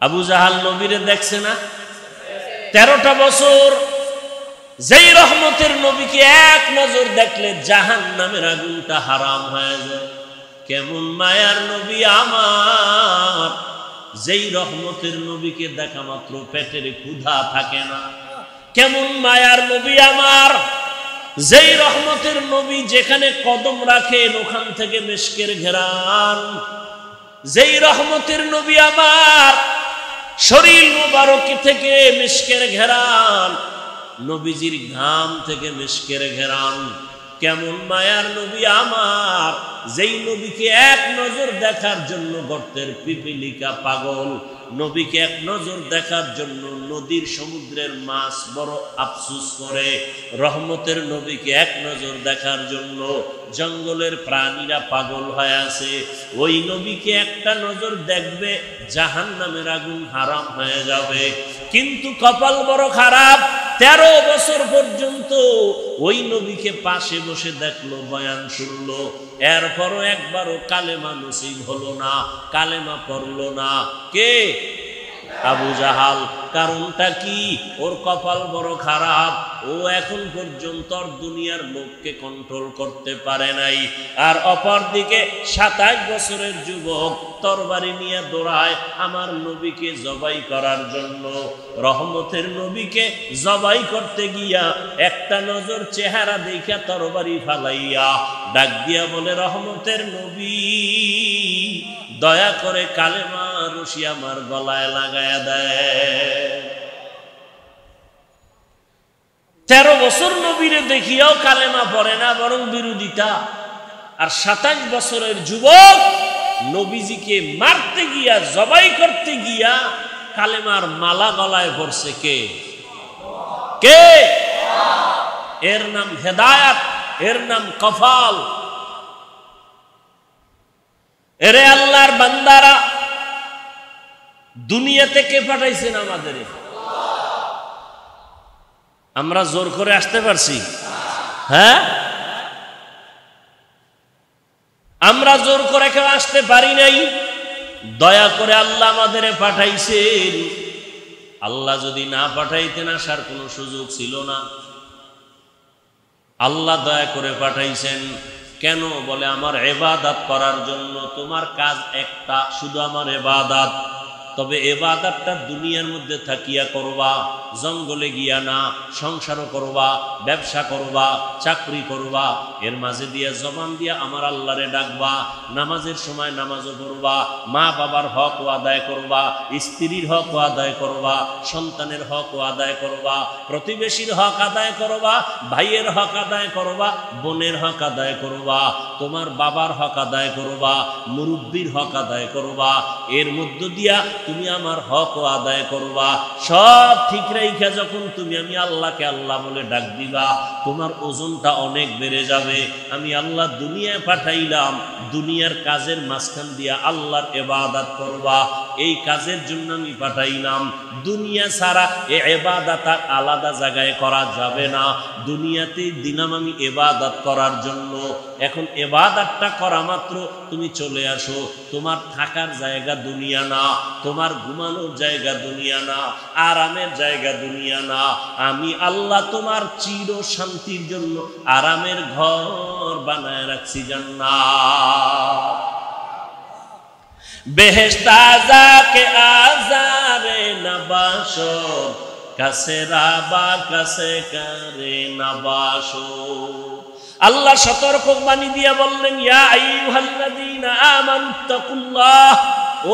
আবু জাহাল নবীরে দেখছে না? 13টা বছর যেই রহমতের নবীকে এক নজর দেখলে জাহান্নামের আগুনটা হারাম হয়ে যায়। কেমন মায়ার নবী আমার, যেই রহমতের নবীকে দেখা মাত্র পেটের ক্ষুধা থাকে না। কেমন মায়ার নবী আমার, যেই রহমতের নবী যেখানে কদম রাখেন ওখান থেকে মিশকের ঘেরান। যেই রহমতের নবী আমার, শরীর মুবারক থেকে মিশকের ঘেরান, নবীজির ঘাম থেকে মিশকের ঘেরান। কেমন মায়ার নবী আমার, যেই নবীকে এক নজর দেখার জন্য গর্তের পিপিলিকা পাগল, নবীকে এক নজর দেখার জন্য নদীর সমুদ্রের মাছ বড় আফসোস করে, রহমতের নবীকে এক নজর দেখার জন্য জঙ্গলের প্রাণীরা পাগল হয়ে আছে। ওই নবীকে একটা নজর দেখবে, জাহান্নামের আগুন হারাম হয়ে যাবে। কিন্তু কপাল বড় খারাপ, 13 বছর পর্যন্ত ওই নবীকে পাশে বসে দেখলো, বয়ান শুনলো, এরপরও একবারও কালেমা নসিব হলো না, কালেমা পড়লো না। কে? আবু জাহাল। কারণটা কি? ওর কপাল বড় খারাপ, ও এখন পর্যন্ত দুনিয়ার লোককে কন্ট্রোল করতে পারে নাই। আর অপর দিকে 27 বছরের যুবক তরবারি নিয়ে দৌড়ায় আমার নবীকে জবাই করার জন্য। রহমতের নবীকে জবাই করতে গিয়া একটা নজর চেহারা দেখা তরবারি ফালাইয়া ডাক দিয়া বলে, রহমতের নবী দয়া করে কালেমা রশি আমার গলায় লাগায়া দেয়। 13 বছর নবীরে দেখিয়াও কালেমা পড়ে না, বরং বিরোধিতা। আর 27 বছরের যুবক নবীজিকে মারতে গিয়া, জবাই করতে গিয়া কালেমার মালা গলায় পড়ছে। কে? কে? এর নাম হেদায়াত, এর নাম কফাল। এরে আল্লাহর বান্দারা, দুনিয়াতে কে পাঠাইছেন আমাদের? আমরা জোর করে আসতে পারছি? হ্যাঁ, আমরা জোর করে কেউ আসতে পারি নাই। দয়া করে আল্লাহ আমাদের পাঠাইছেন। আল্লাহ যদি না পাঠাইতেন আসার কোনো সুযোগ ছিল না। আল্লাহ দয়া করে পাঠাইছেন। কেন? বলে আমার ইবাদত করার জন্য। তোমার কাজ একটা, শুধু আমার ইবাদত। তবে ইবাদতটা দুনিয়ার মধ্যে থাকিয়া করবা, জঙ্গলে গিয়া না। সংসারও করবা, ব্যবসা করবা, চাকরি করবা, এর মাঝে দিয়া জবান দিয়া আমার আল্লাহরে ডাকবা। নামাজের সময় নামাজও পড়বা, মা বাবার হকও আদায় করবা, স্ত্রীর হকও আদায় করবা, সন্তানের হকও আদায় করবা, প্রতিবেশীর হক আদায় করবা, ভাইয়ের হক আদায় করবা, বোনের হক আদায় করবা, তোমার বাবার হক আদায় করবা, মুরব্বির হক আদায় করবা। এর মধ্য দিয়া তুমি আমার হকও আদায় করবা। সব ঠিক রাইখা যখন তুমি আমি আল্লাহকে আল্লাহ বলে ডাক দিবা, তোমার ওজনটা অনেক বেড়ে যাবে। আমি আল্লাহ দুনিয়ায় পাঠাইলাম, দুনিয়ার কাজের মাঝখান দিয়া আল্লাহর ইবাদত করবা, এই কাজের জন্য আমি পাঠাইলাম। দুনিয়া ছাড়া এই ইবাদত আলাদা জায়গায় করা যাবে না। দুনিয়াতেই দিলাম আমি ইবাদত করার জন্য। এখন ইবাদতটা করা মাত্র তুমি চলে আসো। তোমার থাকার জায়গা দুনিয়া না, তোমার ঘুমানোর জায়গা দুনিয়া না, আরামের জায়গা দুনিয়া না। আমি আল্লাহ তোমার চির শান্তির জন্য আরামের ঘর বানায় রাখছি জান্নাত। বেহেশতা যাকে আজারে নবাসো, কাছে রাবা কাছে করে নবাসো। আল্লাহ সতর্ক বাণী দিয়া বললেন, ইয়া আইয়ুহাল্লাযীনা আমানুত্তাকুল্লাহ,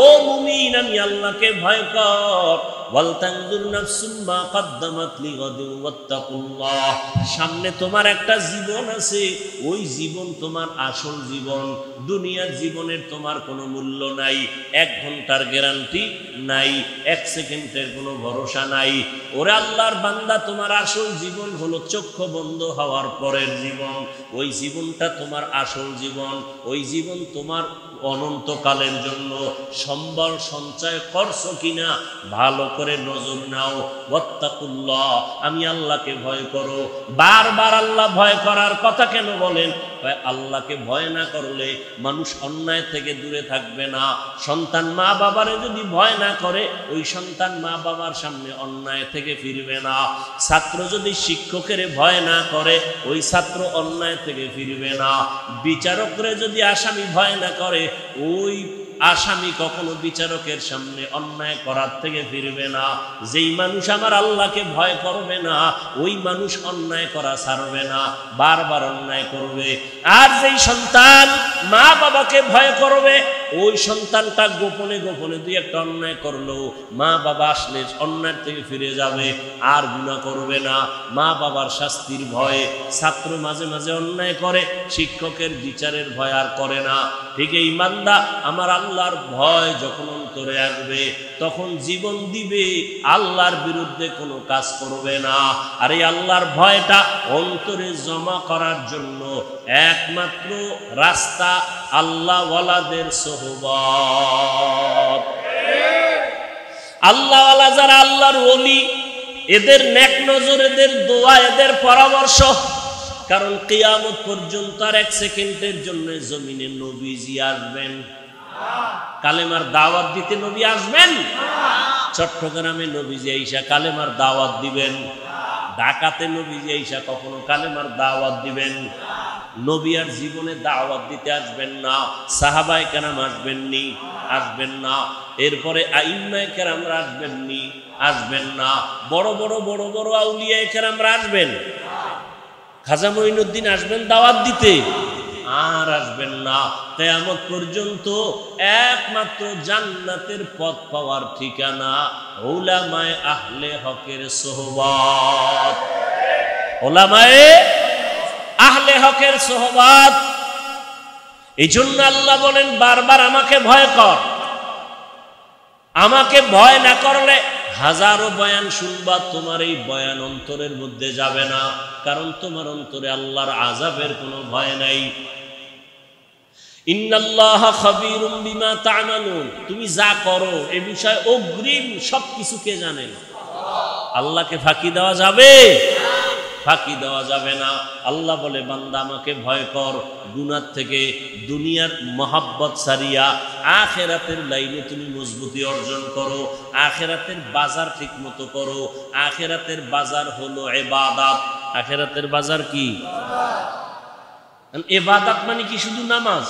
ও মুমিন আমি আল্লাহকে ভয় কর। ওয়ালতানজুর নাফসুম মা কদ্দামাত লিগাদিন ওয়াত্তাকুল্লাহ। সামনে তোমার একটা জীবন আছে, ওই জীবন তোমার আসল জীবন। দুনিয়ার জীবনের তোমার কোনো মূল্য নাই, 1 ঘন্টার গ্যারান্টি নাই, 1 সেকেন্ডের কোনো ভরসা নাই। ওরে আল্লাহর বান্দা, তোমার আসল জীবন হলো চক্ষু বন্ধ হওয়ার পরের জীবন। ওই জীবনটা তোমার আসল জীবন, ওই জীবন তোমার অনন্তকালের জন্য। সম্বল সঞ্চয় করছো কিনা ভালো করে নজর নাও। ওয়াত্তাকুল্লাহ, আমি আল্লাহকে ভয় করো। বারবার আল্লাহ ভয় করার কথা কেন বলেন? আল্লাহকে ভয় না করলে মানুষ অন্যায় থেকে দূরে থাকবে না। সন্তান মা বাবারে যদি ভয় না করে, ওই সন্তান মা বাবার সামনে অন্যায় থেকে ফিরবে না। ছাত্র যদি শিক্ষকের ভয় না করে, ওই ছাত্র অন্যায় থেকে ফিরবে না। বিচারকরে যদি আসামি ভয় না করে, ওই আসামি কখনো বিচারকের সামনে অন্যায় করার থেকে ফিরবে না। যেই মানুষ আমার আল্লাহকে ভয় করবে না, ওই মানুষ অন্যায় করা ছাড়বে না, বারবার অন্যায় করবে। আর যেই সন্তান মা বাবাকে ভয় করবে, ওই সন্তানটা গোপনে গোপনে দুই একটা অন্যায় করলো, মা বাবা আসলে অন্যায় থেকে ফিরে যাবে, আর গুনাহ করবে না। মা বাবার শাস্তির ভয়ে ছাত্র মাঝে মাঝে অন্যায় করে, শিক্ষকের বিচারের ভয় আর করে না। ঠিক এই বান্দা আমার আল্লাহর ভয় যখন অন্তরে আসবে, তখন জীবন দিবে, আল্লাহর বিরুদ্ধে কোনো কাজ করবে না। আর এই আল্লাহর ভয়টা অন্তরে জমা করার জন্য একমাত্র রাস্তা আল্লাহওয়ালাদের সোহবত। আল্লাহওয়ালা যারা আল্লাহর ওলি, এদের নেক নজর, এদের দোয়া, এদের পরামর্শ। কারণ কিয়ামত পর্যন্ত আর 1 সেকেন্ডের জন্য জমিনে নবীজি আসবেন? কালেমার দাওয়াত দিতে নবী আসবেন? চট্টগ্রামে নবীজি আইসা কালেমার দাওয়াত দিবেন? ঢাকাতে নবীজি আইসা কখনো কালেমার দাওয়াত দিবেন? নবী আর জীবনে দাওয়াত দিতে আসবেন না। সাহাবায়ে কেরাম আসবেননি? আসবেন না। এরপরে আইম্মায়ে কেরামরা আসবেননি? আসবেন না। বড় বড় বড় বড় আউলিয়ায়ে কেরামরা আসবেন? খাজা মঈনুদ্দিন আসবেন দাওয়াত দিতে? আর আসবেন না। কিয়ামত পর্যন্ত একমাত্র জান্নাতের পথ পাওয়ার ঠিকানা উলামায়ে আহলে হকের সোহবত। উলামায়ে আহলে হকের সোহবত। এই জন্য আল্লাহ বলেন বারবার আমাকে ভয় কর। আমাকে ভয় না করলে হাজারো বয়ান শুনবা, তোমার এই বয়ান অন্তরের মধ্যে যাবে না। কারণ তোমার অন্তরে আল্লাহর আযাবের কোনো ভয় নাই। ইন্নাল্লাহা খাবীরুম বিমা তা'মালুন, তুমি যা করো এ বিষয়ে অগ্রিম সবকিছু কে জানেন? আল্লাহকে ফাঁকি দেওয়া যাবে? ফাঁকি দেওয়া যাবে না। আল্লাহ বলে বান্দা আমাকে ভয় কর, গুনাহ থেকে দুনিয়ার মহাব্বত সারিয়া আখিরাতের লাইনে তুমি মজবুতি অর্জন করো, আখিরাতের বাজার ঠিক মতো করো। আখিরাতের বাজার হলো ইবাদত। আখিরাতের বাজার কি? ইবাদত মানে কি শুধু নামাজ?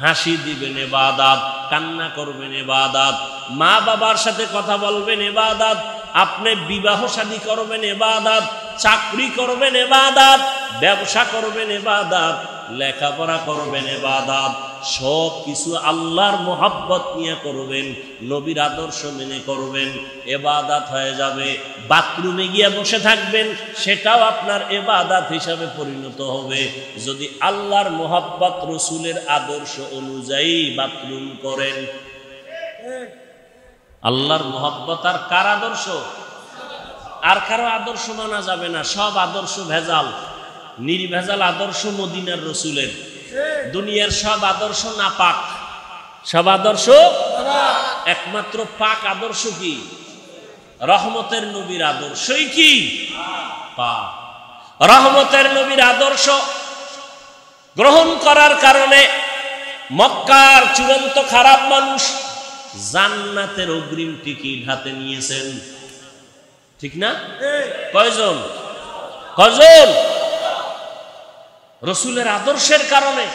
হাসি দিবেন ইবাদত, কান্না করবেন ইবাদত, মা বাবার সাথে কথা বলবেন ইবাদত, আপনি বিবাহ শাদী করবেন ইবাদত, চাকরি করবেন ইবাদত, ব্যবসা করবেন ইবাদত, লেখাপড়া করবেন ইবাদত, সব কিছু আল্লাহর মোহাব্বত নিয়ে করবেন, নবীর আদর্শ মেনে করবেন, ইবাদত হয়ে যাবে। বাথরুমে গিয়ে বসে থাকবেন, সেটাও আপনার ইবাদত হিসাবে পরিণত হবে যদি আল্লাহর মোহাব্বত রসুলের আদর্শ অনুযায়ী বাথরুম করেন। আল্লাহর মোহাব্বত আর কার আদর্শ? আর কারো আদর্শ মানা যাবে না, সব আদর্শ ভেজাল। নির্ভেজাল আদর্শ মদিনার রসুলের, দুনিয়ার সব আদর্শ নাপাক, সব আদর্শ একমাত্র পাক আদর্শ কি? রহমতের নবীর আদর্শই কি পাক। রহমতের নবীর আদর্শ গ্রহণ করার কারণে মক্কার চূড়ান্ত খারাপ মানুষ জান্নাতের অগ্রিম টিকিট হাতে নিয়েছেন, ঠিক না? কয়জন? কয়জন? রসুলের আদর্শের কারণে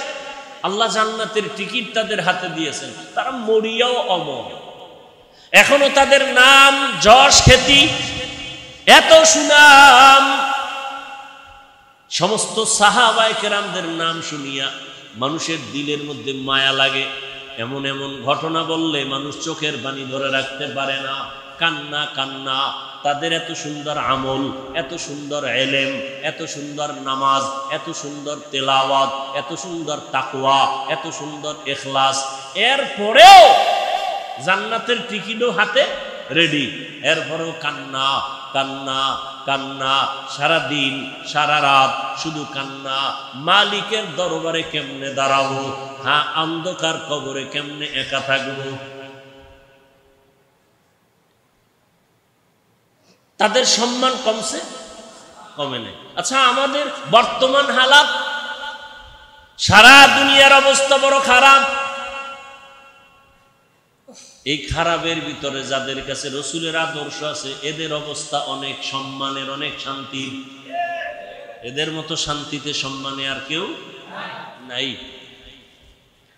আল্লাহ জান্নাতের টিকিট তাদের হাতে দিয়েছেন। তারা মরিয়াও অমর, এখনো তাদের নাম যশ খ্যাতি, এত সুনাম। সমস্ত সাহাবায়ে কেরামদের নাম শুনিয়া মানুষের দিলের মধ্যে মায়া লাগে। এমন এমন ঘটনা বললে মানুষ চোখের পানি ধরে রাখতে পারে না, কান্না কান্না। তাদের এত সুন্দর আমল, এত সুন্দর এলেম, এত সুন্দর নামাজ, এত সুন্দর তেলাওয়াত, এত সুন্দর তাকওয়া, এত সুন্দর ইখলাস, এরপরেও জান্নাতের টিকিটও হাতে রেডি, এরপরেও কান্না কান্না কান্না, সারা দিন সারা রাত শুধু কান্না। মালিকের দরবারে কেমনে দাঁড়াবো, হ্যাঁ অন্ধকার কবরে কেমনে একা থাকবো। তাদের সম্মান কমছে? কমে নেই। আচ্ছা, আমাদের বর্তমান হালাত, সারা দুনিয়ার অবস্থা বড় খারাপ। এই খারাপের ভিতরে যাদের কাছে রসুলের আদর্শ আছে, এদের অবস্থা অনেক সম্মানের, অনেক শান্তির। এদের মতো শান্তিতে সম্মানে আর কেউ নাই।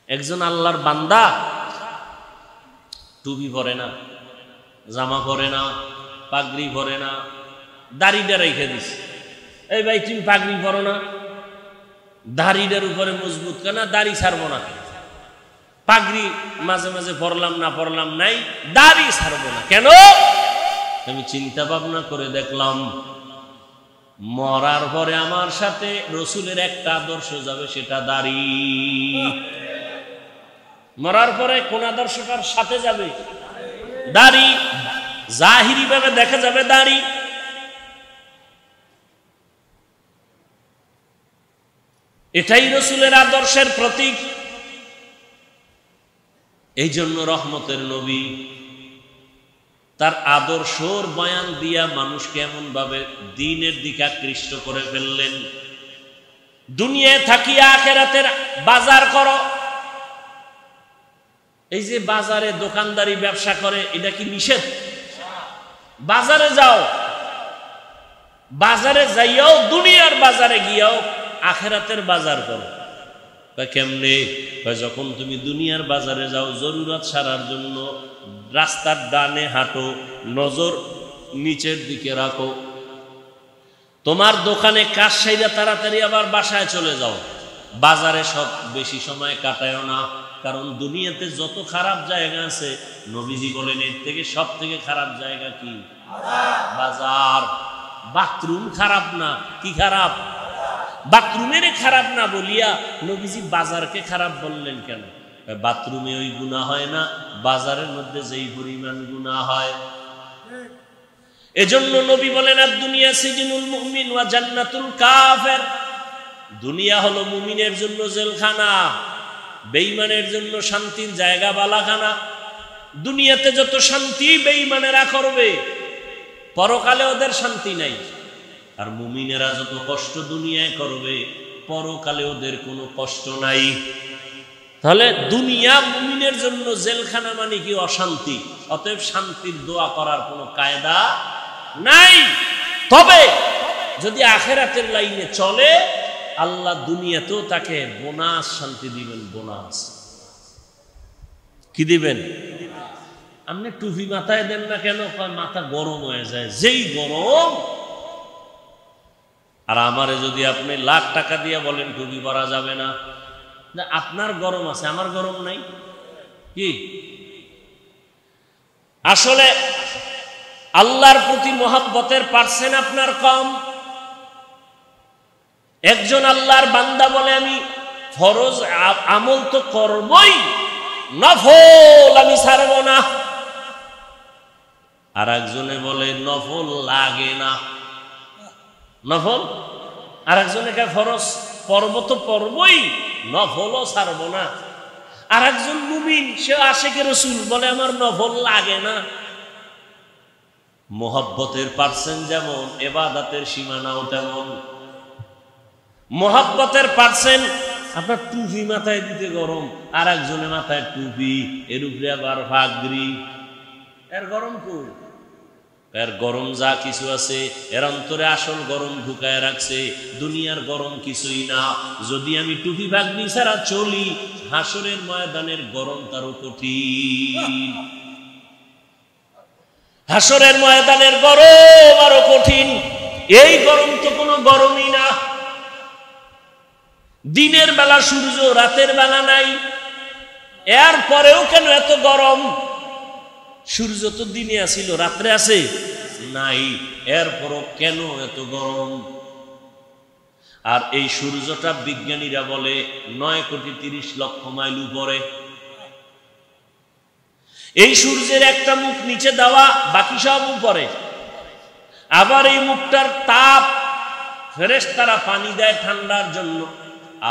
একজন আল্লাহর বান্দা টুপি পরে না, জামা পরে না, পাগড়ি পরে না, দাড়িটা রেখে দিছে। এই ভাই তুমি পাগড়ি পরো না, দাড়িটার উপরে মজবুত কেনা, দাড়ি ছাড়বো না। পাগড়ি মাঝে মাঝে পরলাম না পরলাম নাই, দাড়ি ছাড়বো না কেন? আমি চিন্তা ভাবনা করে দেখলাম মরার পরে আমার সাথে রসুলের একটা আদর্শ যাবে, সেটা দাড়ি। মরার পরে কোন আদর্শটার সাথে যাবে? দাড়ি। জাহিরি ভাবে দেখা যাবে দাড়ি। এটাই রসুলের আদর্শের প্রতীক। এই জন্য রহমতের নবী তার আদর্শর বয়ান দিয়া মানুষকে এমন ভাবে দ্বীনের দিকে আকৃষ্ট করে ফেললেন। দুনিয়ায় থাকিয়া আখিরাতের বাজার করো। এই যে বাজারে দোকানদারি ব্যবসা করে, এটা কি নিষেধ? বাজারে যাও, বাজারে যাইয়াও, দুনিয়ার বাজারে গিয়াও আখিরাতের বাজার করো। কেমনে? যখন তুমি দুনিয়ার বাজারে যাও জরুরত সারার জন্য, রাস্তার ডানে হাঁটো, নজর নিচের দিকে রাখো। তোমার দোকানে কাজ সাইরা তাড়াতাড়ি আবার বাসায় চলে যাও। বাজারে সব বেশি সময় কাটায়ও না, কারণ দুনিয়াতে যত খারাপ জায়গা আছে নবীজি বলেন এর থেকে সব থেকে খারাপ জায়গা কি? বাজার। বাথরুম খারাপ না, কি খারাপ? বাথরুমের খারাপ না বলিয়া নবীজি বাজারকে খারাপ বললেন কেন? বাথরুমে ওই গুনাহ হয় না, বাজারের মধ্যে যেই পরিমাণ গুনাহ হয়। এজন্য নবী বলেন আর দুনিয়া সিজনুল মুমিন ওয়া জান্নাতুল কাফির। দুনিয়া হলো মুমিনের জন্য জেলখানা, বেঈমানের জন্য শান্তির জায়গা, বালাখানা। দুনিয়াতে যত শান্তি বেঈমানেরা করবে, পরকালে ওদের শান্তি নাই। আর মুমিনেরা যত কষ্ট দুনিয়ায় করবে, পরকালে ওদের কোনো কষ্ট নাই। তাহলে দুনিয়া মুমিনের জন্য জেলখানা মানে কি? অশান্তি। অতএব শান্তির দোয়া করার কোনো কায়দা নাই। তবে যদি আখিরাতের লাইনে চলে আল্লাহ দুনিয়াতেও তাকে বোনাস শান্তি দিবেন। বোনাস কি দিবেন? আপনি টুপি মাথায় দেন না কেন? মাথা গরম হয়ে যায়, যেই গরম। আর আমারে যদি আপনি লাখ টাকা দিয়ে বলেন টুপি পরা যাবে না, আপনার গরম আছে, আমার গরম নাই। কি আসলে আল্লাহর প্রতি মহব্বতের পার্সেন্ট আপনার কম। একজন আল্লাহর বান্দা বলে আমি ফরজ আমল তো করবই, নফল আমি ছাড়ব না। আর একজনে বলে নফল লাগে না, নফল। আর একজনে কে ফরজ পর্ব তো পর্বই, নফলও ছাড়ব না। আর একজন মুমিন, সে আশিকে রাসূল, বলে আমার নফল লাগে না। মোহাব্বতের পার্সেন্ট যেমন, ইবাদতের সীমানাও তেমন। মোহাব্বতের পার্সেন্ট আপনার টুপি মাথায় দিতে গরম, আর একজনের মাথায় টুপি, এর উপরে আবার পাগড়ি, এর গরম কই? এর গরম যা কিছু আছে এর অন্তরে আসল গরম ঢুকায় রাখছে। দুনিয়ার গরম কিছুই না। যদি আমি টুপি পাগড়ি ছাড়া চলি, হাসরের ময়দানের গরম তারও কঠিন। হাসরের ময়দানের গরম আরো কঠিন। এই গরম তো কোনো গরমই না। দিনের বেলা সূর্য, রাতের বেলা নাই, এর পরেও কেন এত গরম? সূর্য তো দিনে আসিল, রাত্রে আছে নাই, এরপরও কেন এত গরম? আর এই সূর্যটা বিজ্ঞানীরা বলে 9,30,00,000 মাইল উপরে। এই সূর্যের একটা মুখ নিচে দেওয়া, বাকি সব উপরে। আবার এই মুখটার তাপ ফেরেশতারা পানি দেয় ঠান্ডার জন্য,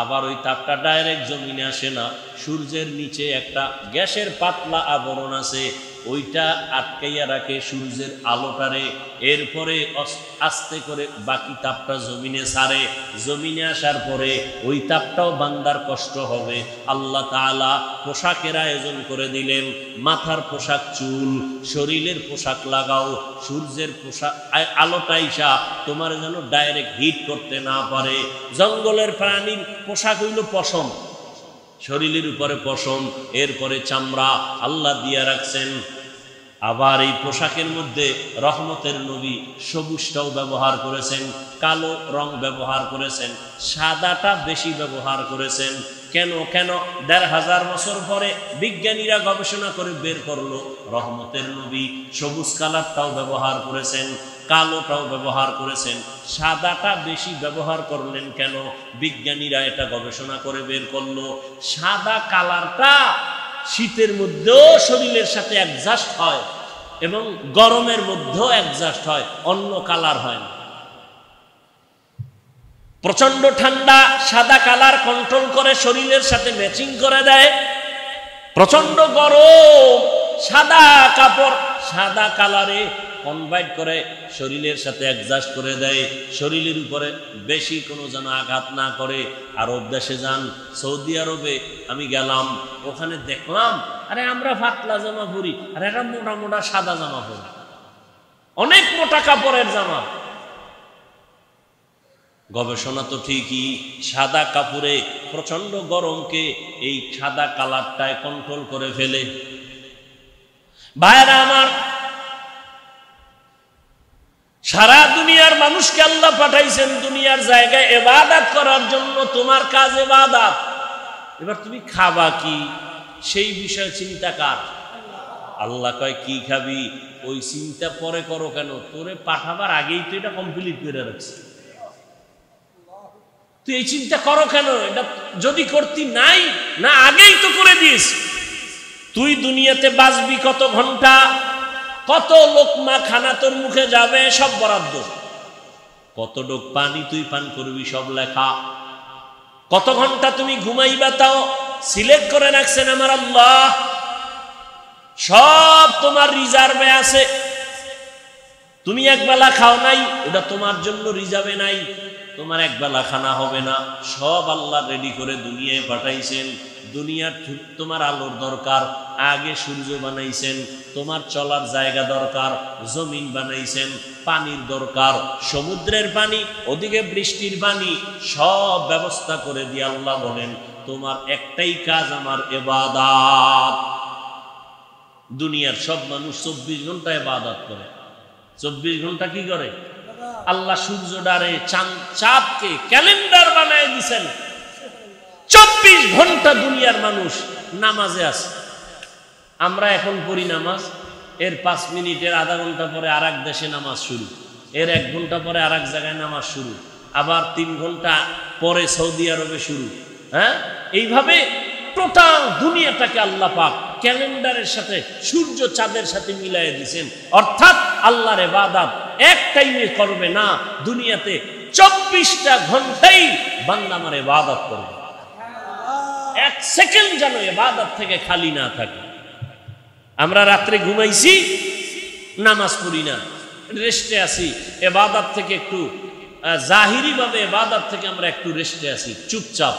আবার ওই তাপটা ডাইরেক্ট জমিনে আসে না। সূর্যের নিচে একটা গ্যাসের পাতলা আবরণ আছে, ওইটা আটকাইয়া রাখে সূর্যের আলোটারে। এরপরে আস্তে করে বাকি তাপটা জমিনে ছাড়ে। জমিনে আসার পরে ওই তাপটাও বান্দার কষ্ট হবে। আল্লাহ তাআলা পোশাকের আয়োজন করে দিলেন। মাথার পোশাক চুল, শরীরের পোশাক লাগাও। সূর্যের পোশাক আলোটা ইসা তোমার যেন ডাইরেক্ট হিট করতে না পারে। জঙ্গলের প্রাণীর পোশাক হইল পশম, শরীরের উপরে পশম, এরপরে চামড়া আল্লাহ দিয়া রাখছেন। আবার এই পোশাকের মধ্যে রহমতের নবী সবুজটাও ব্যবহার করেছেন, কালো রং ব্যবহার করেছেন, সাদাটা বেশি ব্যবহার করেছেন। কেন? ১৫০০ বছর পরে বিজ্ঞানীরা গবেষণা করে বের করলো রহমতের নবী সবুজ কালারটাও ব্যবহার করেছেন, কালোটাও ব্যবহার করেছেন, সাদাটা বেশি ব্যবহার করলেন কেন? বিজ্ঞানীরা এটা গবেষণা করে বের করলো সাদা কালারটা শীতের মধ্যেও শরীরের সাথে অ্যাডজাস্ট হয় এবং গরমের মধ্যেও অ্যাডজাস্ট হয়, অন্য কালার হয় না। প্রচন্ড ঠান্ডা সাদা কালার কন্ট্রোল করে শরীরের সাথে ম্যাচিং করে দেয়। প্রচন্ড গরম সাদা কাপড় সাদা কালারে কনভার্ট করে শরীরের সাথে অ্যাডজাস্ট করে দেয়, শরীরের উপরে বেশি কোনো যেন আঘাত না করে। আরব দেশে যান, সৌদি আরবে আমি গেলাম, ওখানে দেখলাম আরে আমরা পাতলা জামা পরি আর এরা মোটা মোটা সাদা জামা পরি, অনেক মোটা কাপড়ের জামা। গবেষণা তো ঠিকই, সাদা কাপড়ে প্রচন্ড গরমকে এই সাদা কালারটায় কন্ট্রোল করে ফেলে। ভাইরা আমার, সারা দুনিয়ার মানুষকে আল্লাহ পাঠাইছেন দুনিয়ার জায়গায় ইবাদত করার জন্য। তোমার কাজ ইবাদত। এবার তুমি খাবা কি সেই বিষয়ে চিন্তা কার? আল্লাহ কয় কি খাবি ওই চিন্তা পরে করো কেন? তোরে পাঠাবার আগেই তো এটা কমপ্লিট করে রাখছি, তুই এই চিন্তা করো কেন? এটা যদি করতি নাই না আগেই তো করে দিস। তুই দুনিয়াতে বাঁচবি কত ঘন্টা, কত লোকমা খানা তোর মুখে যাবে সব বরাদ্দ, কত ডোক পানি তুই পান করবি সব লেখা, কত ঘন্টা তুমি ঘুমাইবা তাও সিলেক্ট করে রাখছেন আমার আল্লাহ, সব তোমার রিজার্ভে আছে। তুমি একবেলা খাও নাই, ওটা তোমার জন্য রিজার্ভে নাই, তোমার একবেলা খানা হবে না, সব আল্লাহ রেডি করে দুনিয়ায় পাঠাইছেন। দুনিয়ার তোমার আলোর দরকার, আগে সূর্য বানাইছেন, তোমার চলার জায়গা দরকার, জমিন বানাইছেন, পানির দরকার, সমুদ্রের পানি, ওদিকে বৃষ্টির পানি, সব ব্যবস্থা করে দিয়ে আল্লাহ বলেন তোমার একটাই কাজ আমার ইবাদত। দুনিয়ার সব মানুষ 24 ঘন্টা ইবাদত করে। 24 ঘন্টা কি করে? আল্লাহ সূর্য ডারে চাঁদকে ক্যালেন্ডার বানায় দিছেন। 24 ঘন্টা দুনিয়ার মানুষ নামাজে আছে। আমরা এখন পড়ি নামাজ, এর 5 মিনিটের আধা ঘন্টা পরে আর এক দেশে নামাজ শুরু, এর 1 ঘন্টা পরে আর এক জায়গায় নামাজ শুরু, আবার 3 ঘন্টা পরে সৌদি আরবে শুরু। হ্যাঁ, এইভাবে টোটাল দুনিয়াটাকে আল্লাহ পাক ক্যালেন্ডারের সাথে, সূর্য চাঁদের সাথে মিলাই দিয়েছেন। অর্থাৎ আল্লাহর ইবাদত এক টাইমে করবে না, দুনিয়াতে 24টা ঘন্টাই বান্দা আমার ইবাদত করবে। 1 সেকেন্ড যেন ইবাদত থেকে খালি না থাকে। আমরা রাত্রে ঘুমাইছি, নামাজ পড়ি না, রেস্টে আছি, ইবাদত থেকে একটু জাহিরি ভাবে ইবাদত থেকে আমরা একটু রেস্টে আছি, চুপচাপ।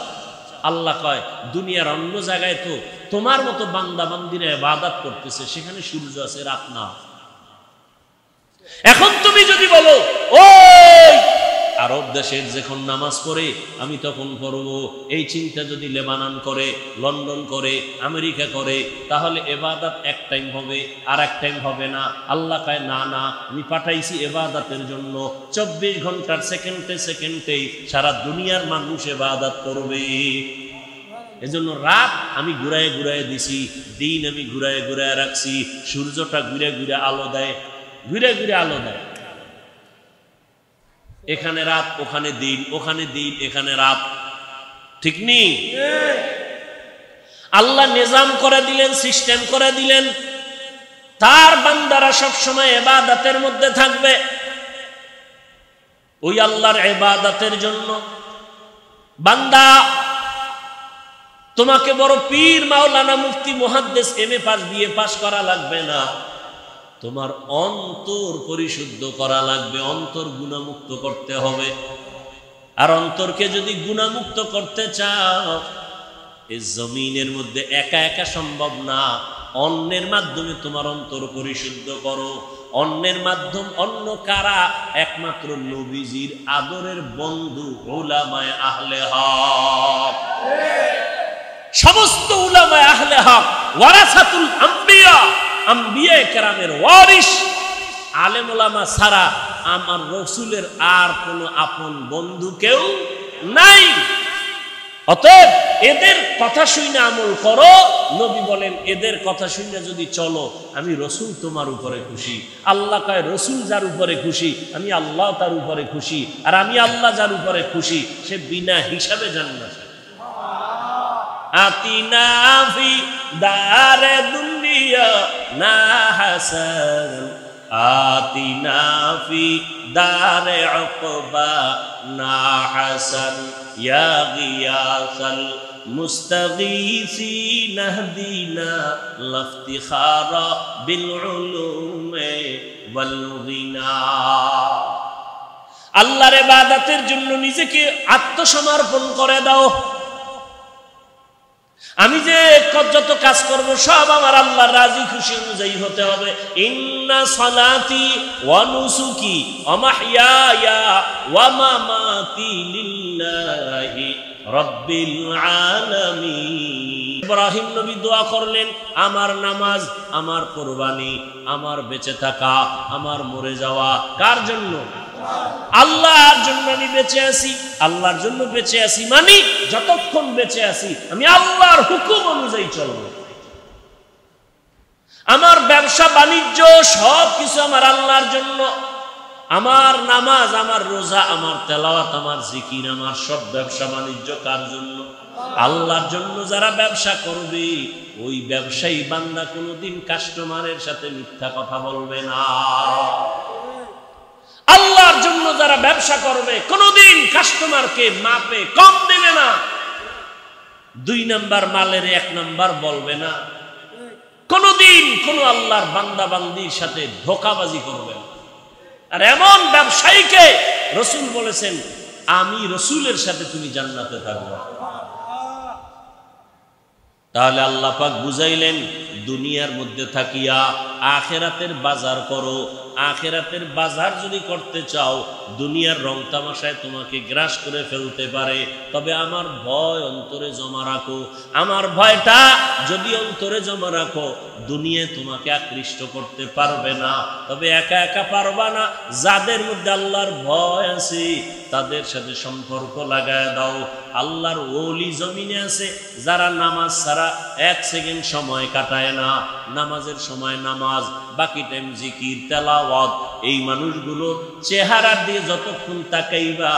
আল্লাহ কয় দুনিয়ার অন্য জায়গায় তো তোমার মতো বান্দা বান্দিরা ইবাদত করতেছে, সেখানে সূর্য আছে, রাত না। এখন তুমি যদি বলো ওই আরব দেশের যখন নামাজ পড়ে আমি তখন পড়বো, এই চিন্তা যদি লেবানন করে, লন্ডন করে, আমেরিকা করে, তাহলে ইবাদত এক টাইম হবে, আর এক টাইম হবে না। আল্লাহ কয় না না, আমি পাঠাইছি ইবাদতের জন্য। 24 ঘন্টার সেকেন্ডে সেকেন্ডেই সারা দুনিয়ার মানুষ ইবাদত করবে। এজন্য রাত আমি ঘুরায় ঘুরায় দিছি, দিন আমি ঘুরায় ঘুরায় রাখছি। সূর্যটা ঘুরে ঘুরে আলো দেয়, ঘুরে ঘুরে আলো দেয়। এখানে রাত, ওখানে দিন, ওখানে দিন, এখানে রাত, ঠিক নেই? আল্লাহ নিজাম করে দিলেন, সিস্টেম করে দিলেন, তার বান্দারা সব সময় ইবাদতের মধ্যে থাকবে। ওই আল্লাহর ইবাদতের জন্য বান্দা, তোমাকে বড় পীর, মাওলানা, মুফতি, মুহাদ্দিস, এমএ পাস, বিএ পাস করা লাগবে না। তোমার অন্তর পরিশুদ্ধ করা লাগবে, অন্তর গুণামুক্ত করতে হবে। আর অন্তরকে যদি গুণামুক্ত করতে চাও, এই জমিনের মধ্যে একা একা সম্ভব না। অন্যের মাধ্যমে তোমার অন্তর পরিশুদ্ধ করো। অন্যের মাধ্যম, অন্য কারা? একমাত্র নবীজির আদরের বন্ধু উলামায়ে আহলে হক। সমস্ত উলামায়ে আহলে হক ওয়ারাসাতুল আম্বিয়া, আম্বিয়া কেরামের ওয়ারিস। আলেম ওলামা ছাড়া আমার রসুলের আর কোনো আপন বন্ধু কেউ নাই। অতএব এদের কথা শুনে আমল করো। নবী বলেন এদের কথা শুনে যদি চলো, আমি রসুল তোমার উপরে খুশি। আল্লাহ কয় রসুল যার উপরে খুশি, আমি আল্লাহ তার উপরে খুশি। আর আমি আল্লাহ যার উপরে খুশি, সে বিনা হিসাবে জান্নাত। আতিনা ফি দারে দুনিয়া না হাসান, আতিনা ফি দারে উকবা না হাসান, ইয়া গিয়াসাল মুস্তাগীসিন ইহদিনা লাফতিখারা বিল উলুমে ওয়াল গিনা। আল্লাহর ইবাদতের জন্য নিজেকে আত্মসমর্পণ করে দাও। আমি যে যত কাজ করব সব আমার আল্লাহর রাজি খুশি অনুযায়ী হতে হবে। ইন্না সালাতি ওয়া নুসুকি ওয়া মাহইয়ায়া ওয়া মামাতি লিল্লাহি রাব্বিল আলামিন। ইব্রাহিম নবী দোয়া করলেন, আমার নামাজ, আমার কুরবানি, আমার বেঁচে থাকা, আমার মরে যাওয়া কার জন্য? আল্লাহর জন্য আমি বেঁচে আছি। আল্লাহর জন্য বেঁচে আছি মানে যতক্ষণ বেঁচে আছি আমি আল্লাহর হুকুম অনুযায়ী চলব। আমার ব্যবসা বাণিজ্য সব কিছু আমার আল্লাহর জন্য। আমার নামাজ, আমার রোজা, আমার তেলাওয়াত, আমার জিকির, আমার সব ব্যবসা বাণিজ্য কার জন্য? আল্লাহর জন্য। যারা ব্যবসা করবে, ওই ব্যবসায়ী বান্দা কোনোদিন কাস্টমারের সাথে মিথ্যা কথা বলবে না। আল্লাহর জন্য যারা ব্যবসা করবে, কোনোদিন কাস্টমারকে মাপে কম দেবে না। 2 নাম্বার মালের 1 নাম্বার বলবে না। কোনোদিন কোন আল্লাহর বান্দা বান্দির সাথে ধোঁকাবাজি করবে না। আর এমন ব্যবসায়ীকে রসুল বলেছেন, আমি রসুলের সাথে তুমি জান্নাতে থাকবে। তাহলে আল্লাহ পাক বুঝাইলেন দুনিয়ার মধ্যে থাকিয়া আখিরাতের বাজার করো। আখিরাতের বাজার যদি করতে চাও, দুনিয়ার রং তামাশায় তোমাকে গ্রাস করে ফেলতে পারে, তবে আমার ভয় অন্তরে জমা রাখো। আমার ভয়টা যদি অন্তরে জমা রাখো, দুনিয়ায় তোমাকে আকৃষ্ট করতে পারবে না। তবে একা একা পারবা না। যাদের মধ্যে আল্লাহর ভয় আছে তাদের সাথে সম্পর্ক লাগায় দাও। আল্লাহর ওলি জমিনে আছে যারা নামাজ ছাড়া 1 সেকেন্ড সময় কাটায় না। নামাজের সময় নামাজ, বাকি টাইম জিকির তেলাওয়াত। এই মানুষগুলোর চেহারা দিয়ে যতক্ষণ তাকাইবা,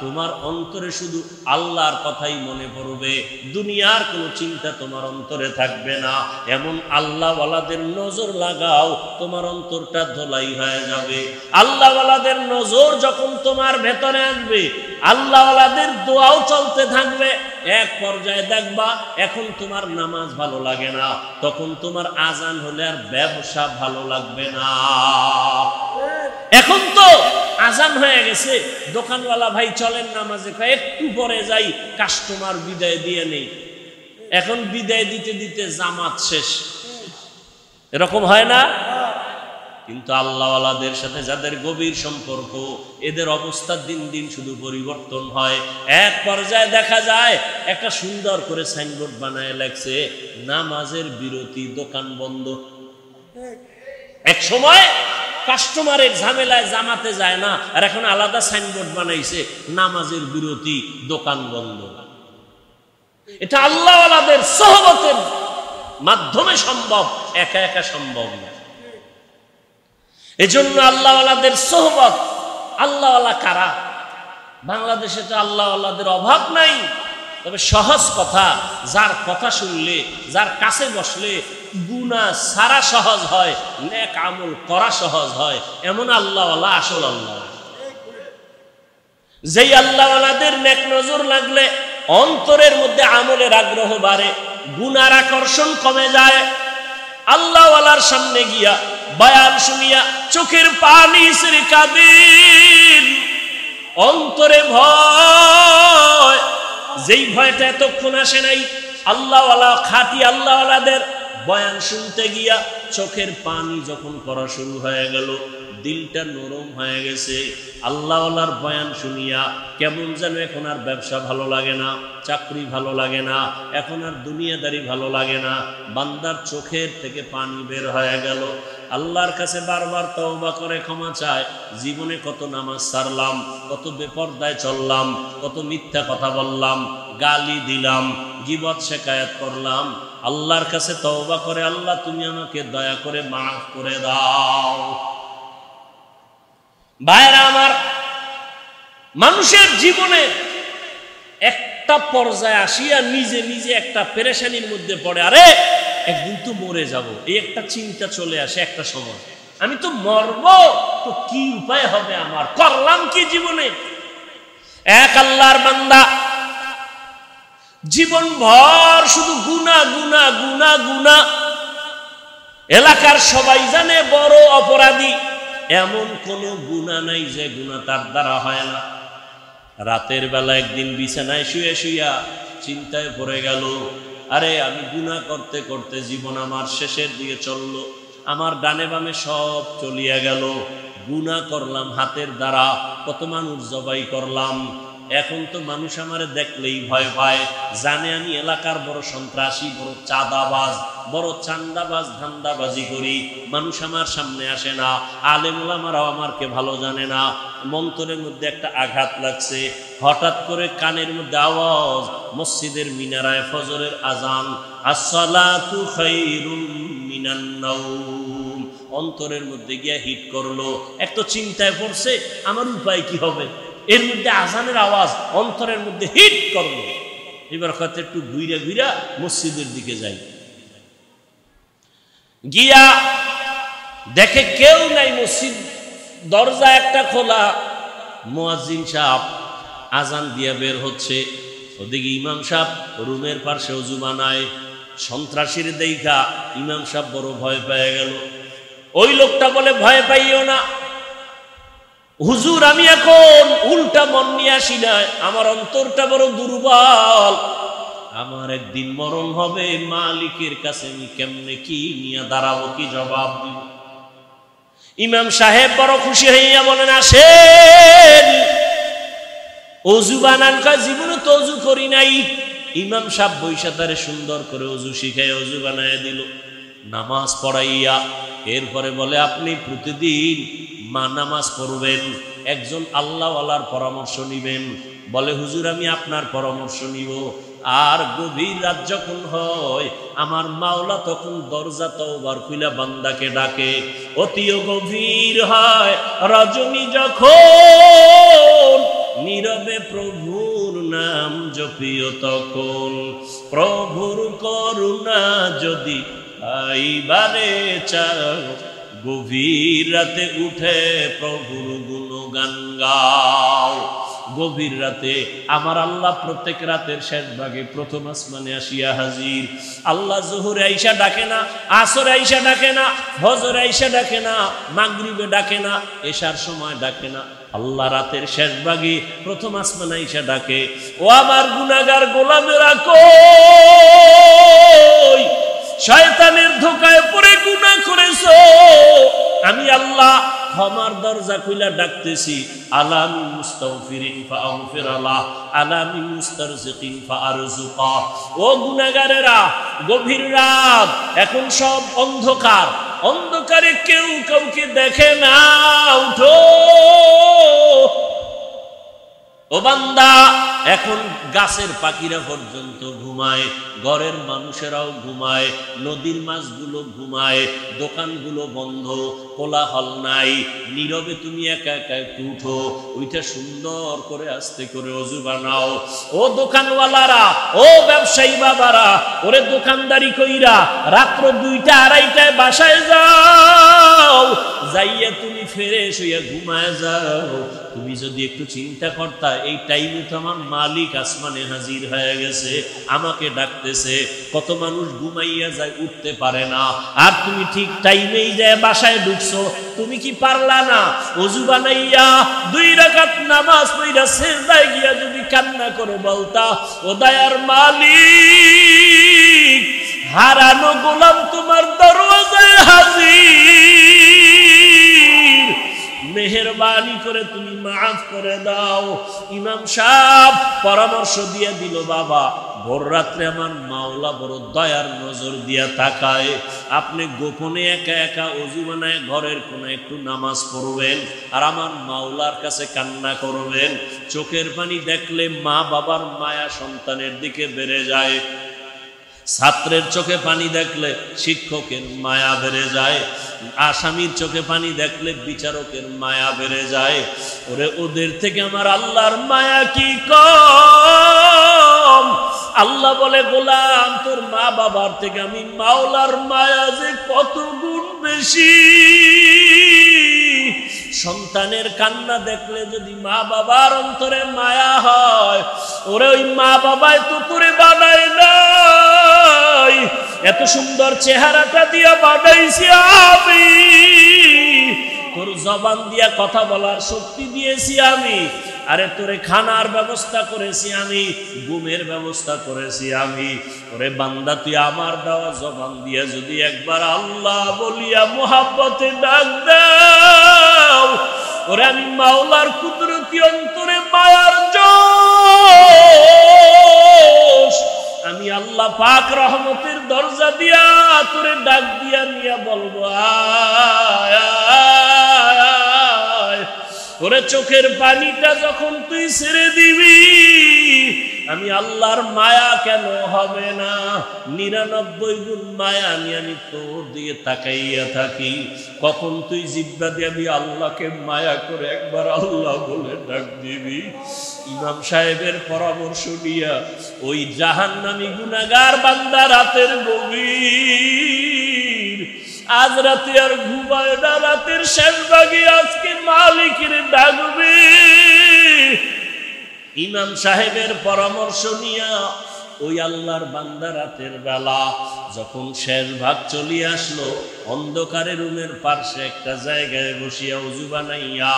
তোমার অন্তরে শুধু আল্লাহর কথাই মনে পড়বে, দুনিয়ার কোনো চিন্তা তোমার অন্তরে থাকবে না। এমন আল্লাহওয়ালাদের নজর লাগাও, তোমার অন্তরটা ধোলাই হয়ে যাবে। আল্লাহওয়ালাদের নজর যখন তোমার ভেতরে আসবে, আল্লাহওয়ালাদের দোয়াও চলতে থাকবে, এক পর্যায়ে দেখবা এখন তোমার নামাজ ভালো লাগে না, তখন তোমার আজান হলে আর ব্যবসা ভালো লাগবে না। এখন তো আজান হয়ে গেছে, দোকানওয়ালা ভাই চলেন নামাজে, একটু পরে যাই, কাস্টমার বিদায় দিয়ে নেই। এখন বিদায় দিতে দিতে জামাত শেষ, এরকম হয় না? কিন্তু আল্লাহওয়ালাদের সাথে যাদের গভীর সম্পর্ক, এদের অবস্থা দিন দিন শুধু পরিবর্তন হয়। এক পর্যায়ে দেখা যায় একটা সুন্দর করে সাইনবোর্ড বানায় লেখছে নামাজের বিরতি, দোকান বন্ধ। এক সময় কাস্টমারের ঝামেলায় জামাতে যায় না, আর এখন আলাদা সাইনবোর্ড বানাইছে নামাজের বিরতি, দোকান বন্ধ। এটা আল্লাহওয়ালাদের সোহবতের মাধ্যমে সম্ভব, একা একা সম্ভব না। এজন্য আল্লাহওয়ালাদের সোহবত। আল্লাহওয়ালা কারা? বাংলাদেশে তো আল্লাহওয়ালাদের অভাব নাই, তবে সহজ কথা, যার কথা শুনলে, যার কাছে বসলে গুনাহ সারা সহজ হয়, নেক আমল করা সহজ হয়, এমন আল্লাহওয়ালা আসল আল্লাহ। যেই আল্লাহওয়ালাদের নেক নজর লাগলে অন্তরের মধ্যে আমলের আগ্রহ বাড়ে, গুনার আকর্ষণ কমে যায়। আল্লাহওয়ালার সামনে গিয়া বয়ান শুনিয়া চোখের পানি ছেড়ে কাঁদেন, অন্তরে ভয়, যেই ভয়টা এতক্ষণ আসে নাই। আল্লাহওয়ালা খাঁটি আল্লাহওয়ালাদের বয়ান শুনতে গিয়া চোখের পানি যখন পড়া শুরু হয়ে গেল, দিলটা নরম হয়ে গেছে। আল্লাহওয়ালার বয়ান শুনিয়া কেমন যেন এখন আর ব্যবসা ভালো লাগে না, চাকরি ভালো লাগে না, এখন আর দুনিয়াদারি ভালো লাগে না। বান্দার চোখের থেকে পানি বের হয়ে গেল। আল্লাহর কাছে বারবার তওবা করে ক্ষমা চায়, জীবনে কত নামাজ ছাড়লাম, কত বেপরদায় চললাম, কত মিথ্যা কথা বললাম, গালি দিলাম, গীবত শিকায়াত করলাম। আল্লাহর কাছে তওবা করে, আল্লাহ তুমি আমাকে দয়া করে মাফ করে দাও। ভাইরা আমার, মানুষের জীবনে একটা পর্যায়ে আসিয়া নিজে নিজে একটা পেরেশানির মধ্যে পড়ে, আরে একদিন তো মরে যাব, এই একটা চিন্তা চলে আসে একটা সময়, আমি তো মরব, তো কি উপায় হবে আমার, করলাম কি জীবনে। এক আল্লাহর বান্দা জীবন ভর শুধু গুনাহ গুনাহ গুনাহ গুনাহ, এলাকার সবাই জানে বড় অপরাধী, এমন কোন গুনাহ নাই যে গুনাহ তার দ্বারা হয় না। রাতের বেলা একদিন বিছানায় শুয়ে শুইয়া চিন্তায় পড়ে গেল, আরে আমি গুনাহ করতে করতে জীবন আমার শেষের দিকে চলল, আমার ডানে বামে সব চলিয়া গেল, গুনাহ করলাম হাতের দ্বারা, কত মানুষ জবাই করলাম, এখন তো মানুষ আমারে দেখলেই ভয় পায়, জানে আমি এলাকার বড় সন্ত্রাসী, বড় চাঁদাবাজ, বড় চান্দাবাজ, ধান্দাবাজি করি, মানুষ আমার সামনে আসে না, আলেম ওলামারাও আমাকে ভালো জানে না। মন্তরের মধ্যে একটা আঘাত লাগছে, হঠাৎ করে কানের মধ্যে আওয়াজ, মসজিদের মিনারায় ফজরের আজান, আসসালাতু খায়রুম মিনান নাওম, অন্তরের মধ্যে গিয়া হিট করলো। এক তো চিন্তায় পড়ছে আমার উপায় কি হবে, এর মধ্যে আজানের আওয়াজ অন্তরের মধ্যে হিট করলো। এবার হয়তো একটু ঘুইরা ঘুইরা মসজিদের দিকে যাই, গিয়া দেখে কেউ নাই, মসজিদ দরজা একটা খোলা, মুয়াজ্জিন সাহেব আজান দিয়া বের হচ্ছে, ওদিকে ইমাম সাহেব রুমের পাশে ওযু বানায়। সন্ত্রাসীর দেখা ইমাম সাহেব বড় ভয় পেয়ে গেল। ওই লোকটা বলে, ভয় পাইও না হুজুর, আমি এখন উল্টা মন নিয়ে আসি না, আমার অন্তরটা বড় দুর্বল, আমার একদিন মরণ হবে, মালিকের কাছে আমি কেমনে কি নিয়ে দাঁড়াবো, কি জবাব দিব? ইমাম সাহেব বড় খুশি হইয়া বলেন, আসেন অজু বানান। কয় জীবনে তো অজু করি নাই। ইমাম সাহেব বৈশা তারে সুন্দর করে অজু শিখাই অজু বানাইয়া দিল, নামাজ পড়াইয়া। এরপরে বলে, আপনি প্রতিদিন নামাজ পড়বেন, একজন আল্লাহওয়ালার পরামর্শ নিবেন। বলে, হুজুর আমি আপনার পরামর্শ নিব। আর গভীর রাত যখন হয়, আমার মাওলা তখন দরজা তওবার খুলে বান্দাকে ডাকে। অতিও গভীর হয় রজনী যখন, নীরবে প্রভুর নাম জপিও তখন। প্রভুর করুণা যদি আইবারে চাও, গভীর রাতে উঠে প্রভুর গুণগান গাও। গভীর রাতে আমার আল্লাহ প্রত্যেক রাতের শেষ ভাগে প্রথম আসমানে আসিয়া হাজির। আল্লাহ জোহরে আইসা ডাকে না, আসরে আইসা ডাকে না, ফজরে আইসা ডাকে না, মাগরিবে ডাকে না, এশার সময় ডাকে না। আল্লাহ রাতের শেষ ভাগে প্রথম আসমানে আইসা ডাকে, ও আমার গুনাহগার গোলামেরা কই? শয়তানের ধোঁকায় পড়ে গুনাহ করেছো, আমি আল্লাহ ক্ষমার দরজা খুইলা ডাকতেছি। আলামি মুস্তাগফিরিন ফাগফির আলাহ, আলামি মুস্তারজিকিন ফারজুকা। ও গুনাহগারেরা, গভীর রাত, এখন সব অন্ধকার, অন্ধকারে কেউ কাউকে দেখে না, উঠো। ও বান্দা, এখন গাছের পাখিরা পর্যন্ত ঘুমায়, ঘরের মানুষেরাও ঘুমায়, নদীর মাছগুলো ঘুমায়, দোকানগুলো বন্ধ, কোলাহল নাই, নীরবে তুমি একা একা একটু উঠো, ওইটা সুন্দর করে আস্তে করে অজু বানাও। ও দোকানওয়ালারা, ও ব্যবসায়ী বাবারা, ওরে দোকানদারি কইরা রাত্র 2টা 2:30টায় বাসায় যাও, যাইয়া তুমি ফ্রেশ হইয়া ঘুমায় যাও। তুমি যদি একটু চিন্তা করতা, এই টাইমে তো আমার মালিক আসমানে হাজির হয়ে গেছে, আমাকে ডাকতেছে। কত মানুষ ঘুমাইয়া যায়, উঠতে পারে না, আর তুমি ঠিক টাইমেই যায় বাসায় ঢুকছো। তুমি কি পারলা না ওযু বানাইয়া 2 রাকাত নামাজ পড়া সিজদায় গিয়া যদি কান্না করে বলতা, ও দয়ার মালিক, হারানো গোলাম তোমার দরওয়াজায় হাজির, মেহেরবানি করে তুমি মাফ করে দাও। ইমাম সাহেব পরামর্শ দিয়ে দিল, বাবা ভোর রাত্রে আমার মাওলা বড় দয়ার নজর দিয়া তাকায়, আপনি গোপনে একা একা অজু বানায় ঘরের কোণে একটু নামাজ পড়বেন, আর আমার মাওলার কাছে কান্না করবেন। চোখের পানি দেখলে মা বাবার মায়া সন্তানের দিকে বেড়ে যায়, ছাত্রের চোখে পানি দেখলে শিক্ষকের মায়া বেড়ে যায়, আসামির চোখে পানি দেখলে বিচারকের মায়া বেড়ে যায়। ওরে ওদের থেকে আমার আল্লাহর মায়া কি কম? আল্লাহ বলে, গোলাম তোর মা বাবার থেকে আমি মাওলার মায়া যে কত গুণ বেশি। সন্তানের কান্না দেখলে যদি মা বাবার অন্তরে মায়া হয়, ওরে ওই মা বাবাই তো করে বানায় নাই, এত সুন্দর চেহারাটা দিয়া বানাইছি আমি, তোর জবান দিয়া কথা বলার শক্তি দিয়েছি আমি, আরে তোরে খানার ব্যবস্থা করেছি আমি, ঘুমের ব্যবস্থা করেছি আমি। ওরে বান্দা, তুই আমার দেওয়া জবান দিয়া যদি একবার আল্লাহ বলিয়া মোহাব্বতে ডাক দাও, ওরে আমি মাওলার কুদরতি অন্তরে মায়ার জোশ, আমি আল্লাহ পাক রহমতের দরজা দিয়া তোরে ডাক দিয়া নিয়া বলবো, আয় আয়। ওরে চোখের পানিটা যখন তুই ছেড়ে দিবি, আমি আল্লাহর মায়া কেন হবে না? 99 গুণ মায়া নিয়ে আমি তোর দিকে তাকাইয়া থাকি। কখন তুই জিব্বা দিয়ে আমি আল্লাহকে মায়া করে একবার আল্লাহ বলে ডাক দিবি। ইমাম সাহেবের পরামর্শ নিয়া ওই জাহান্নামী গুনাহগার বান্দা রাতের গভীর, আজ রাতে আর ঘুমায় না, রাতের শেষ ভাগে আজকে মালিকের ডাকবে। ইমাম সাহেবের পরামর্শ নিয়া ওই আল্লাহর বান্দা রাতের বেলা যখন শেষ ভাগ চলে আসলো, অন্ধকারে রুমের পাশে একটা জায়গায় বসিয়া ওযু বানাইয়া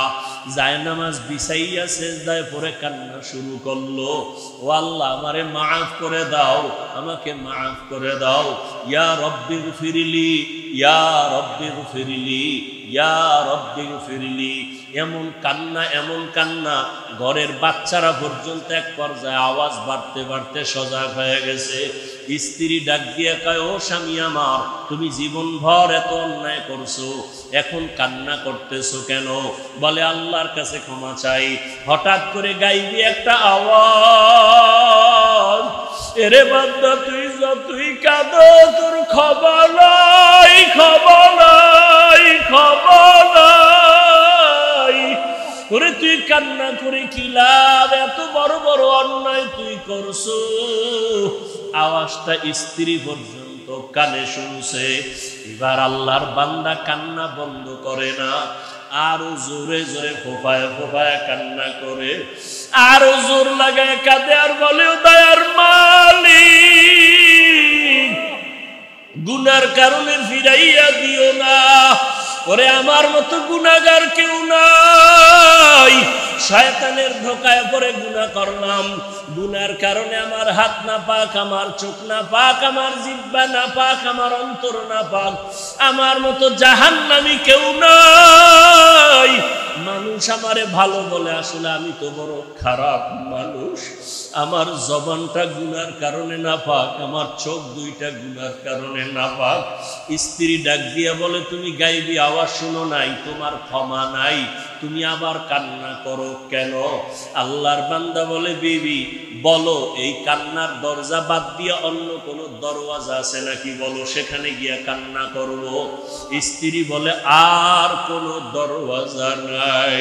জায়নামাজ বিছাইয়া সিজদায় পড়ে কান্না শুরু করলো। ও আল্লাহ, আমারে মাফ করে দাও, আমাকে মাফ করে দাও। ইয়া রব্বি গফিরলি, ইয়া রব্বি গফিরলি, ইয়া রব্বি গফিরলি। এমন কান্না, এমন কান্না, ঘরের বাচ্চারা পর্যন্ত এক পর্যায়ে আওয়াজ বাড়তে বাড়তে সজাগ হয়ে গেছে। স্ত্রী ডাক দিয়ে কয়, ও স্বামী আমার, তুমি জীবনভর এত অন্যায় করছো, এখন কান্না করতেছো কেন? বলে আল্লাহর কাছে ক্ষমা চাই। হঠাৎ করে গাইবি একটা আওয়াজ, এরে বান্দা তুই যতই কাঁদো তোর খবর নাই, খবর নাই, খবর নাই। ওরে তুই কান্না করে কি লাভ? এত বড় বড় অন্যায় তুই করছো। আওয়াজটা স্ত্রী পর্যন্ত কানে শুনছে। এবার আল্লাহর বান্দা কান্না বন্ধ করে না, আরো জোরে জোরে ফোফায় ফোফায় কান্না করে, আরো জোর লাগায় কাঁদে আর বলে, দয়ার মালিক, গুনার কারণে ফিরাইয়া দিও না। ওরে আমার মতো গুনাহগার কেউ নাই, শয়তানের ধোকায় পড়ে গুনাহ করলাম। গুনার কারণে আমার হাত না পাক, আমার চোখ না পাক, আমার জিহ্বা না পাক, আমার অন্তর না পাক। আমার মতো জাহান্নামী কেউ নাই। মানুষ আমারে ভালো বলে, আসলে আমি তো বড় খারাপ মানুষ। আমার জবানটা গুনার কারণে না পাক, আমার চোখ দুইটা গুনার কারণে না পাক। স্ত্রী ডাক দিয়া বলে, তুমি গাইবি আওয়াজ শুনো নাই, তোমার ক্ষমা নাই, তুমি আবার কান্না করো কেন? আল্লাহর বান্দা বলে, বিবি বলো, এই কান্নার দরজা বাদ দিয়ে অন্য কোনো দরওয়াজা আছে নাকি? বলো, সেখানে গিয়া কান্না করব। স্ত্রী বলে, আর কোনো দরওয়াজা নাই।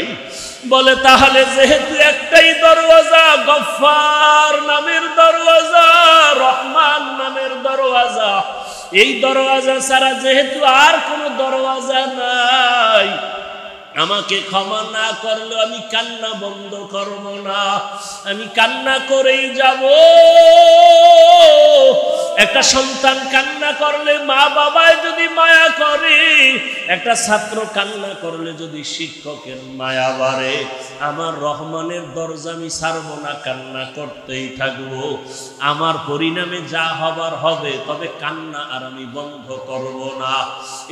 বলে, তাহলে যেহেতু একটাই দরওয়াজা, গফফার নামের দরওয়াজা, রহমান নামের দরওয়াজা, এই দরওয়াজা ছাড়া যেহেতু আর কোনো দরওয়াজা নাই, আমাকে ক্ষমা না করলে আমি কান্না বন্ধ করব না, আমি কান্না করেই যাব। একটা সন্তান কান্না করলে মা বাবায় যদি মায়া করে, একটা ছাত্র কান্না করলে যদি শিক্ষকের মায়া বাড়ে, আমার রহমানের দরজা আমি ছাড়বো না, কান্না করতেই থাকবো। আমার পরিণামে যা হবার হবে, তবে কান্না আর আমি বন্ধ করব না।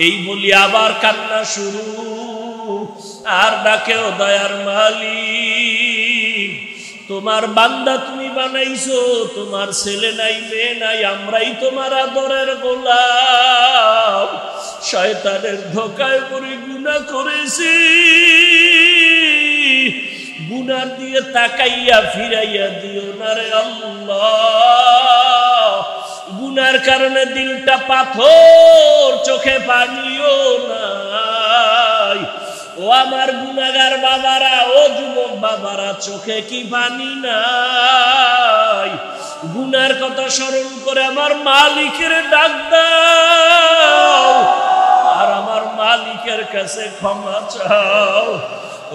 এই বলি আবার কান্না শুরু। আর ডাকেও, দয়ার মালিক, তোমার বান্দা তুমি বানাইছো, তোমার ছেলে নাই মেয়ে নাই, আমরাই তোমার আদরের গোলাম। শয়তানের ধোকায় পড়ে গুনাহ করেছি, গুনাহ দিয়ে তাকাইয়া ফিরাইয়া দিও না রে আল্লাহ। গুনার কারণে দিলটা পাথর, চোখে পানিও নাই। ও আমার গুনাহগার বাবারা, ও যুবক বাবারা, চোখে কি পানি নাই? গুনার কথা স্মরণ করে আমার মালিকের ডাক দাও, আর আমার মালিকের কাছে ক্ষমা চাও।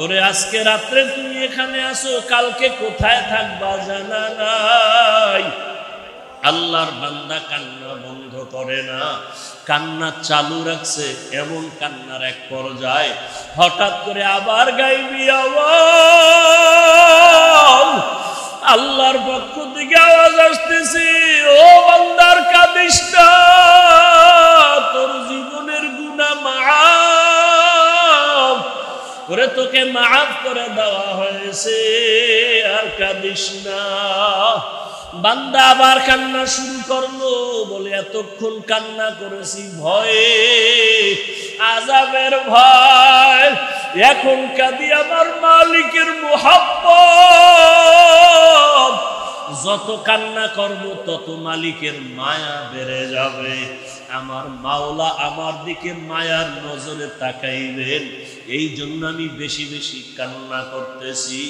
ওরে আজকে রাত্রে তুমি এখানে আসো, কালকে কোথায় থাকবা জানা নাই। আল্লাহর বান্দা কান্না বন্ধ করে না, কান্না চালু রাখছে। এমন কান্নার এক পর্যায়ে হঠাৎ করে আবার গাইবি আওয়াজ, আল্লাহর পক্ষ থেকে আওয়াজ আসতেছে, ও বান্দার কাঁদিস না, তোর জীবনের গুনাহ মাফ করে, তোকে মাফ করে দেওয়া হয়েছে, আর কাঁদিস না। বান্দা আবার কান্না শুরু করলো। বলে, এতক্ষণ কান্না করেছি ভয়ে, আযাবের ভয়, এখন কাঁদি আমার মালিকের মুহাব্বত। যত কান্না করব তত মালিকের মায়া বেড়ে যাবে। আমার মাওলা আমার দিকে মায়ার নজরে তাকাইবেন, এই জন্য আমি বেশি বেশি কান্না করতেছি।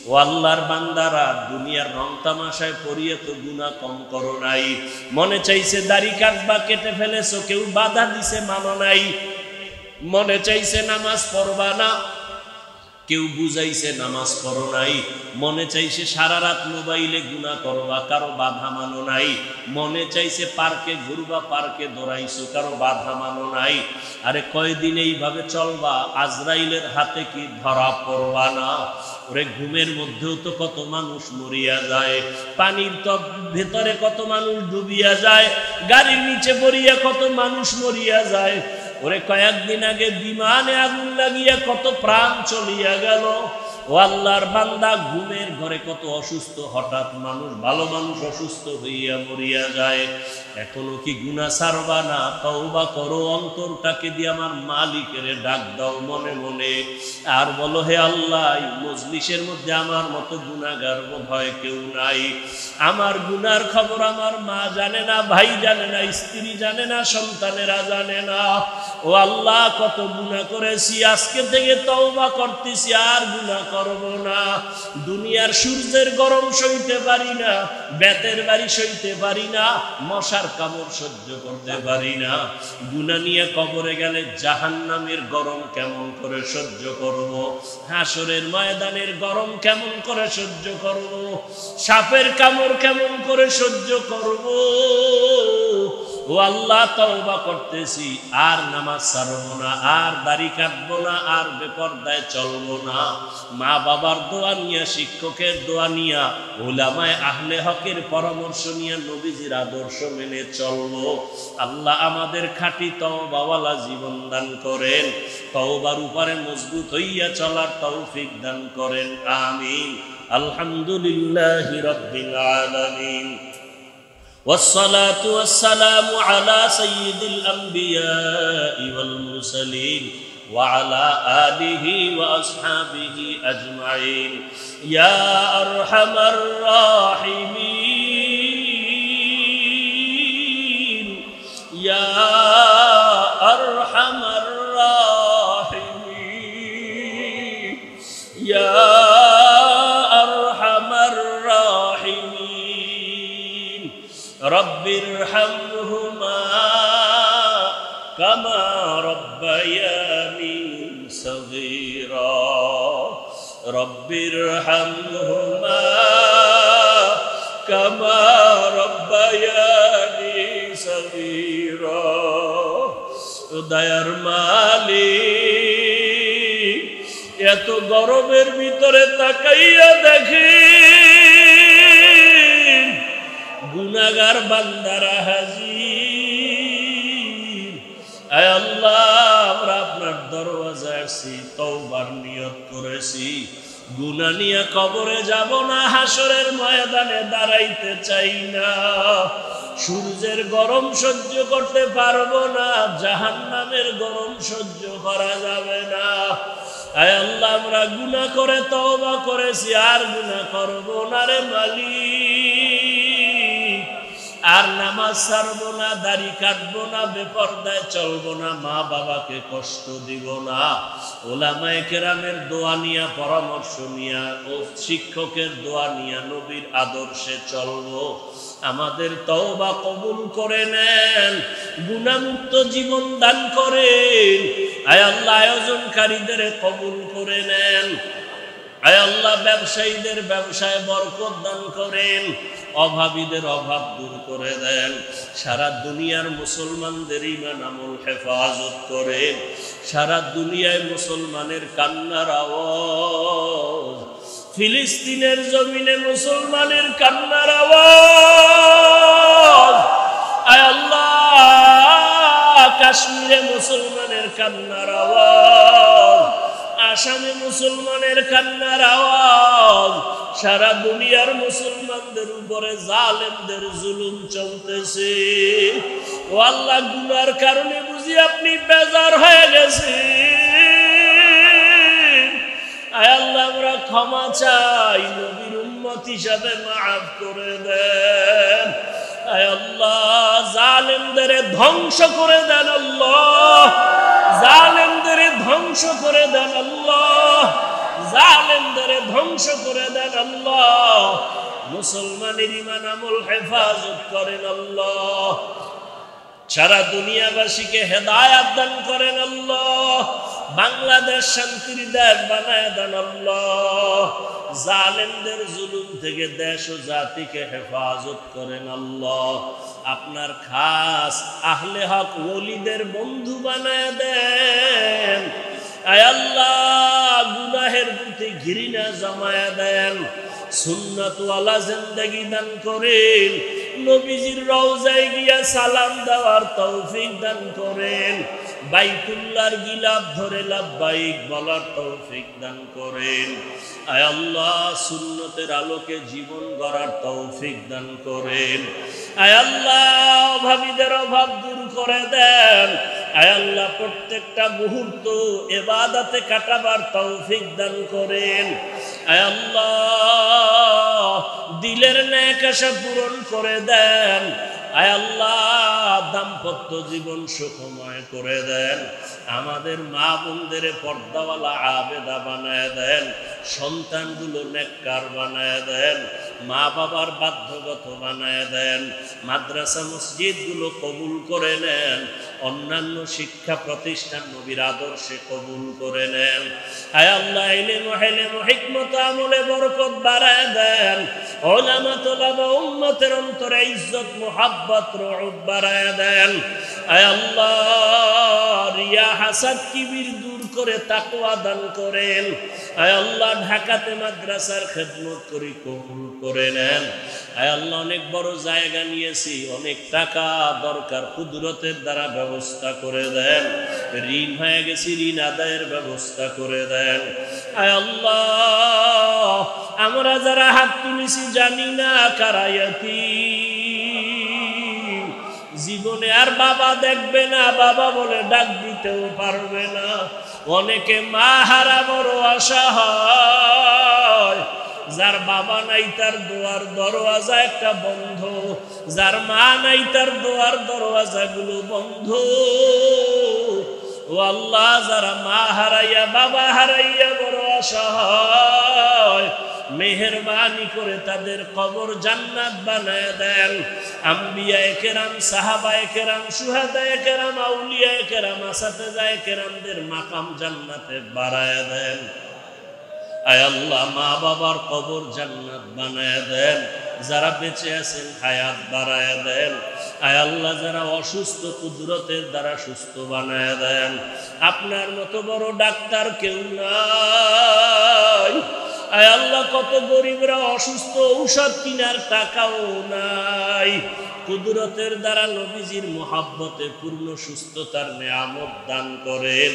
ও আল্লাহর বান্দারা, দুনিয়ার রং তামাশায় পড়িয়ে তো গুনাহ কম করো নাই। মনে চাইছে দাড়ি কাটবা, কেটে ফেলেছো, কেউ বাধা দিছে মানো নাই। মনে চাইছে নামাজ পড়বা না, কেউ বুঝাইছে নামাজ পড়ো নাই, মনে চাইছে সারা রাত মোবাইলে গুনাহ করবা, কারো বাধা মানো নাই। মনে চাইছে পার্কে ঘুরবা, পার্কে দৌড়াইছো, কারো বাধা মানো নাই। আরে কয়দিন এইভাবে চলবা, আজরাইলের হাতে কি ধরা পড়বা না? ওরে ঘুমের মধ্যেও তো কত মানুষ মরিয়া যায়, পানির তো ভেতরে কত মানুষ ডুবিয়া যায়, গাড়ির নিচে পড়িয়া কত মানুষ মরিয়া যায়। ওরে কয়েকদিন আগে বিমানে আগুন লাগিয়া কত প্রাণ চলিয়া গেল। ও আল্লাহর বান্দা, ঘুমের ঘরে কত অসুস্থ, হঠাৎ মানুষ, ভালো মানুষ অসুস্থ হইয়া মরিয়া যায়। এখনো কি গুনাহ ছাড়বা না? তওবা করো, অন্তরটাকে দিয়ে আমার মালিকের ডাক দাও মনে মনে, আর বলো, হে আল্লাহ, এই মজলিসের মধ্যে আমার মতো গুনাহগার বোধহয় কেউ নাই। আমার গুনার খবর আমার মা জানে না, ভাই জানে না, স্ত্রী জানে না, সন্তানেরা জানে না। ও আল্লাহ, কত গুনাহ করেছি, আজকে থেকে তওবা করতেছি, আর গুনাহ করব না। দুনিয়ার সূর্যের গরম সইতে পারি না, বেতের বাড়ি সইতে পারি না, মশার কামড় সহ্য করতে পারি না। গুনাহ নিয়ে কবরে গেলে জাহান্নামের গরম কেমন করে সহ্য করব? হাসরের ময়দানের গরম কেমন করে সহ্য করব? সাপের কামড় কেমন করে সহ্য করব? ও আল্লাহ, তওবা করতেছি, আর নামাজ ছাড়বো না, আর দাড়ি কাটবো না, আর বেপরদায় চলবো না। মা বাবার দোয়া নিয়া, শিক্ষকের দোয়া নিয়া, উলামায়ে আহলে হকের পরামর্শ নিয়ে নবীজির আদর্শ মেনে চলবো। আল্লাহ আমাদের খাঁটি তওবাওয়ালা জীবন দান করেন, তওবার উপরে মজবুত হইয়া চলার তৌফিক দান করেন, আমিন। আলহামদুলিল্লাহি রাব্বিল আলামিন, والصلاة والسلام على سيد الأنبياء والمرسلين وعلى آله وأصحابه أجمعين يا أرحم الراحمين يا أرحم الراحمين يا رب ارحمهما كما ربياني صغيرا رب ارحمهما كما ربياني صغيرا দয়ার মালিক, এত গরমের ভিতরে তাকাইয়া দেখি গুনাহগার বান্দারা হাজির। আয় আল্লাহ, আমরা আপনার দরওয়াজায় আসি, তওবার নিয়ত করেছি, গুনাহ নিয়ে কবরে যাব না, হাসরের ময়দানে দাঁড়াইতে চাই না, সূর্যের গরম সহ্য করতে পারবো না, জাহান্নামের গরম সহ্য করা যাবে না। আয় আল্লাহ, আমরা গুনাহ করে তওবা করেছি, আর গুনাহ করব না রে মালিক, আর নামাজ ছাড়বো না, দাড়ি কাটবো না, বেপরদায় চলবো না, মা বাবাকে কষ্ট দিব না, উলামায়ে কেরামের দোয়া নিয়া, পরামর্শ নিয়া, ও শিক্ষকের দোয়া নিয়া নবীর আদর্শে চলবো। আমাদের তওবা কবুল করে নেন, গুনাহমুক্ত জীবন দান করেন। আয় আল্লাহ, আয়োজনকারীদের কবুল করে নেন। আয় আল্লাহ, ব্যবসায়ীদের ব্যবসায় বরকত দান করেন, অভাবীদের অভাব দূর করে দেন। সারা দুনিয়ার মুসলমানদের ঈমান আমল হেফাজত করেন। সারা দুনিয়ায় মুসলমানের কান্নার আওয়াজ, ফিলিস্তিনের জমিনে মুসলমানের কান্নার আওয়াজ, আয় আল্লাহ, কাশ্মীরে মুসলমানের কান্নার আওয়াজ, আসামে মুসলমানের কান্নার আওয়াজ, সারা দুনিয়ার মুসলমানদের উপরে জালেমদের জুলুম চলতেছে। ও আল্লাহ, গুনার কারণে বুঝি আপনি বেজার হয়ে গেছেন। আয় আল্লাহ, আমরা ক্ষমা চাই, নবীর উম্মত হিসাবে মাফ করে দেন। আয় আল্লাহ, জালেমদের ধ্বংস করে দেন আল্লাহ, জালেমদের ধ্বংস করে দেন আল্লাহ, জালেমদের ধ্বংস করে দেন আল্লাহ। মুসলমানের ঈমান আমল হেফাজত করেন আল্লাহ, সারা দুনিয়াবাসীকে হেদায়াত দান করেন আল্লাহ। বাংলাদেশ শান্তির দেশ বানায় দেন আল্লাহ। জালেমদের জুলুম থেকে দেশ ও জাতিকে হেফাজত করেন আল্লাহ। আপনার খাস আহলে হক ওলিদের বন্ধু বানায় দেন। আয় আল্লাহ, গুনাহের প্রতি ঘৃণা জমায়া দেন। সুন্নাতওয়ালা জিন্দেগি দান করেন। নবীজির রওজায় গিয়া সালাম দেওয়ার তৌফিক দান করেন। বাইতুল্লাহর গিলাফ ধরে লাব্বাইক বলার তৌফিক দান করেন। আয় আল্লাহ, সুন্নতের আলোকে জীবন গড়ার তৌফিক দান করেন। আয় আল্লাহ, অভাবীদের অভাব দূর করে দেন। আয় আল্লাহ, প্রত্যেকটা মুহূর্ত ইবাদতে কাটাবার তৌফিক দান করেন। আয় আল্লাহ, দিলের নেক আশা পূরণ করে দেন। আয় আল্লাহ, দাম্পত্য জীবন সুখময় করে দেন। আমাদের মা বোনদের পর্দাওয়ালা আবেদা বানায় দেন। সন্তানগুলো নেককার বানায় দেন। মা বাবার বাধ্যগত বানায় দেন। মাদ্রাসা মসজিদগুলো কবুল করে নেন। অন্যান্য শিক্ষা প্রতিষ্ঠান নবীর আদর্শে কবুল করে নেন। আয় আল্লাহ, ইলম হিকমত আমলে বরকত বাড়ায় দেন। উলামা তোলাবা উম্মতের অন্তরে ইজ্জত মুহাব্বত রউফ বাড়ায় দেন। আয় আল্লাহ, রিয়া হাসাদ কিবির দূর করে তাকওয়া দান করেন। আয় আল্লাহ, ঢাকাতে মাদ্রাসার খেদমত করি কবুল করে নেন। আয় আল্লাহ, অনেক বড় জায়গা নিয়েছি, অনেক টাকা দরকার, কুদরতের দ্বারা ব্যবস্থা করে দেন। ঋণ হয়ে গেছি, ঋণ আদায়ের ব্যবস্থা করে দেন। আয় আল্লাহ, আমরা যারা হাত তুলেছি জানি না কারা ইয়াতীম, জীবনে আর বাবা দেখবে না, বাবা বলে ডাক দিতেও পারবে না। অনেকে মা হারা বড় আশা হয়। যার বাবা নাই তার দোয়ার দরওয়াজা একটা বন্ধ, যার মা নাই তার দোয়ার দরওয়াজা গুলো বন্ধ। ও আল্লাহ, যারা মা হারাইয়া বাবা হারাইয়া বড় আশা হয়, মেহেরবানি করে তাদের কবর জান্নাত বানায় দেন। আম্বিয়ায়ে কেরাম, সাহাবায়ে কেরাম, শুহাদায়ে কেরাম, আউলিয়ায়ে কেরাম, আসাতেজায়ে কেরামদের মাকাম জান্নাতে বাড়ায় দেন। আয় আল্লাহ, মা বাবার কবর জান্নাত বানায় দেন। যারা বেঁচে আছেন হায়াত বাড়ায় দেন। আয় আল্লাহ, যারা অসুস্থ কুদরতের দ্বারা সুস্থ বানায় দেন। আপনার মতো বড় ডাক্তার কেউ নাই। আয় আল্লাহ, কত গরিবরা অসুস্থ, ঔষধ কিনার টাকাও নাই। কুদরতের দ্বারা নবীজির মুহাব্বতে পূর্ণ সুস্থতার নেয়ামত দান করেন।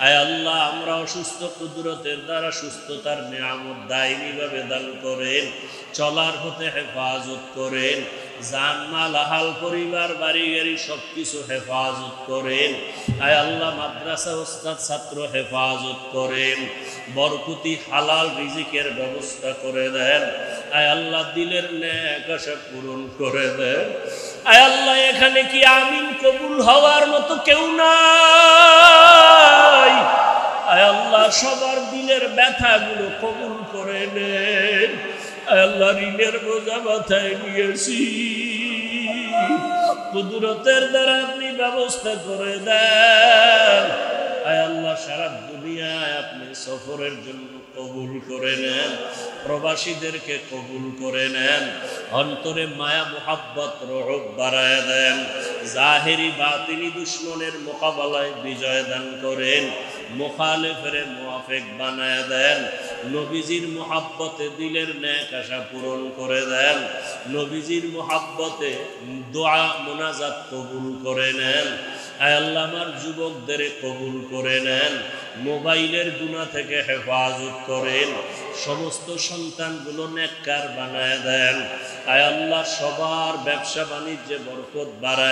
আয় আল্লাহ, আমরা অসুস্থ, কুদরতের দ্বারা সুস্থতার নেয়ামত দায়নি ভাবে দান করেন। চলার পথে হেফাজত করেন। জান মাল আহাল পরিবার বাড়ি গাড়ি সবকিছু হেফাজত করেন। আয় আল্লাহ, মাদ্রাসা ওস্তাদ ছাত্র হেফাজত করেন। বরকতি হালাল রিজিকের ব্যবস্থা করে দেন। আয় আল্লাহ, দিলের নেক আশা পূরণ করে দেন। আয় আল্লাহ, এখানে কি আমিন কবুল হওয়ার মতো কেউ নাই। আয় আল্লাহ, সবার দিলের ব্যথাগুলো কবুল করে নেন। আয় আল্লাহ, ঋণের বোঝা মাথায় নিয়েছি, কুদরতের দ্বারা আপনি ব্যবস্থা করে দেন। আয় আল্লাহ, সারা দুনিয়ায় আপনি সফরের জন্য কবুল করে নেন। প্রবাসীদেরকে কবুল করে নেন। অন্তরে মায়া মুহাব্বত রহব বাড়ায় দেন। জাহেরি বাতিনি দুশ্মনের মোকাবেলায় বিজয় দান করেন। মুখালেফের মুআফিক বানায় দেন। নবীজির মুহাব্বতে দিলের নেক আশা পূরণ করে দেন। নবীজির মুহাব্বতে দোয়া মুনাজাত কবুল করে নেন। আয় আল্লাহ, আমার যুবকদের কবুল করে নেন। মোবাইলের গুনাহ থেকে হেফাজত করেন। সমস্ত সন্তানগুলো নেককার বানায় দেন। আয় আল্লাহ, সবার ব্যবসা বাণিজ্যে বরকত বাড়ায়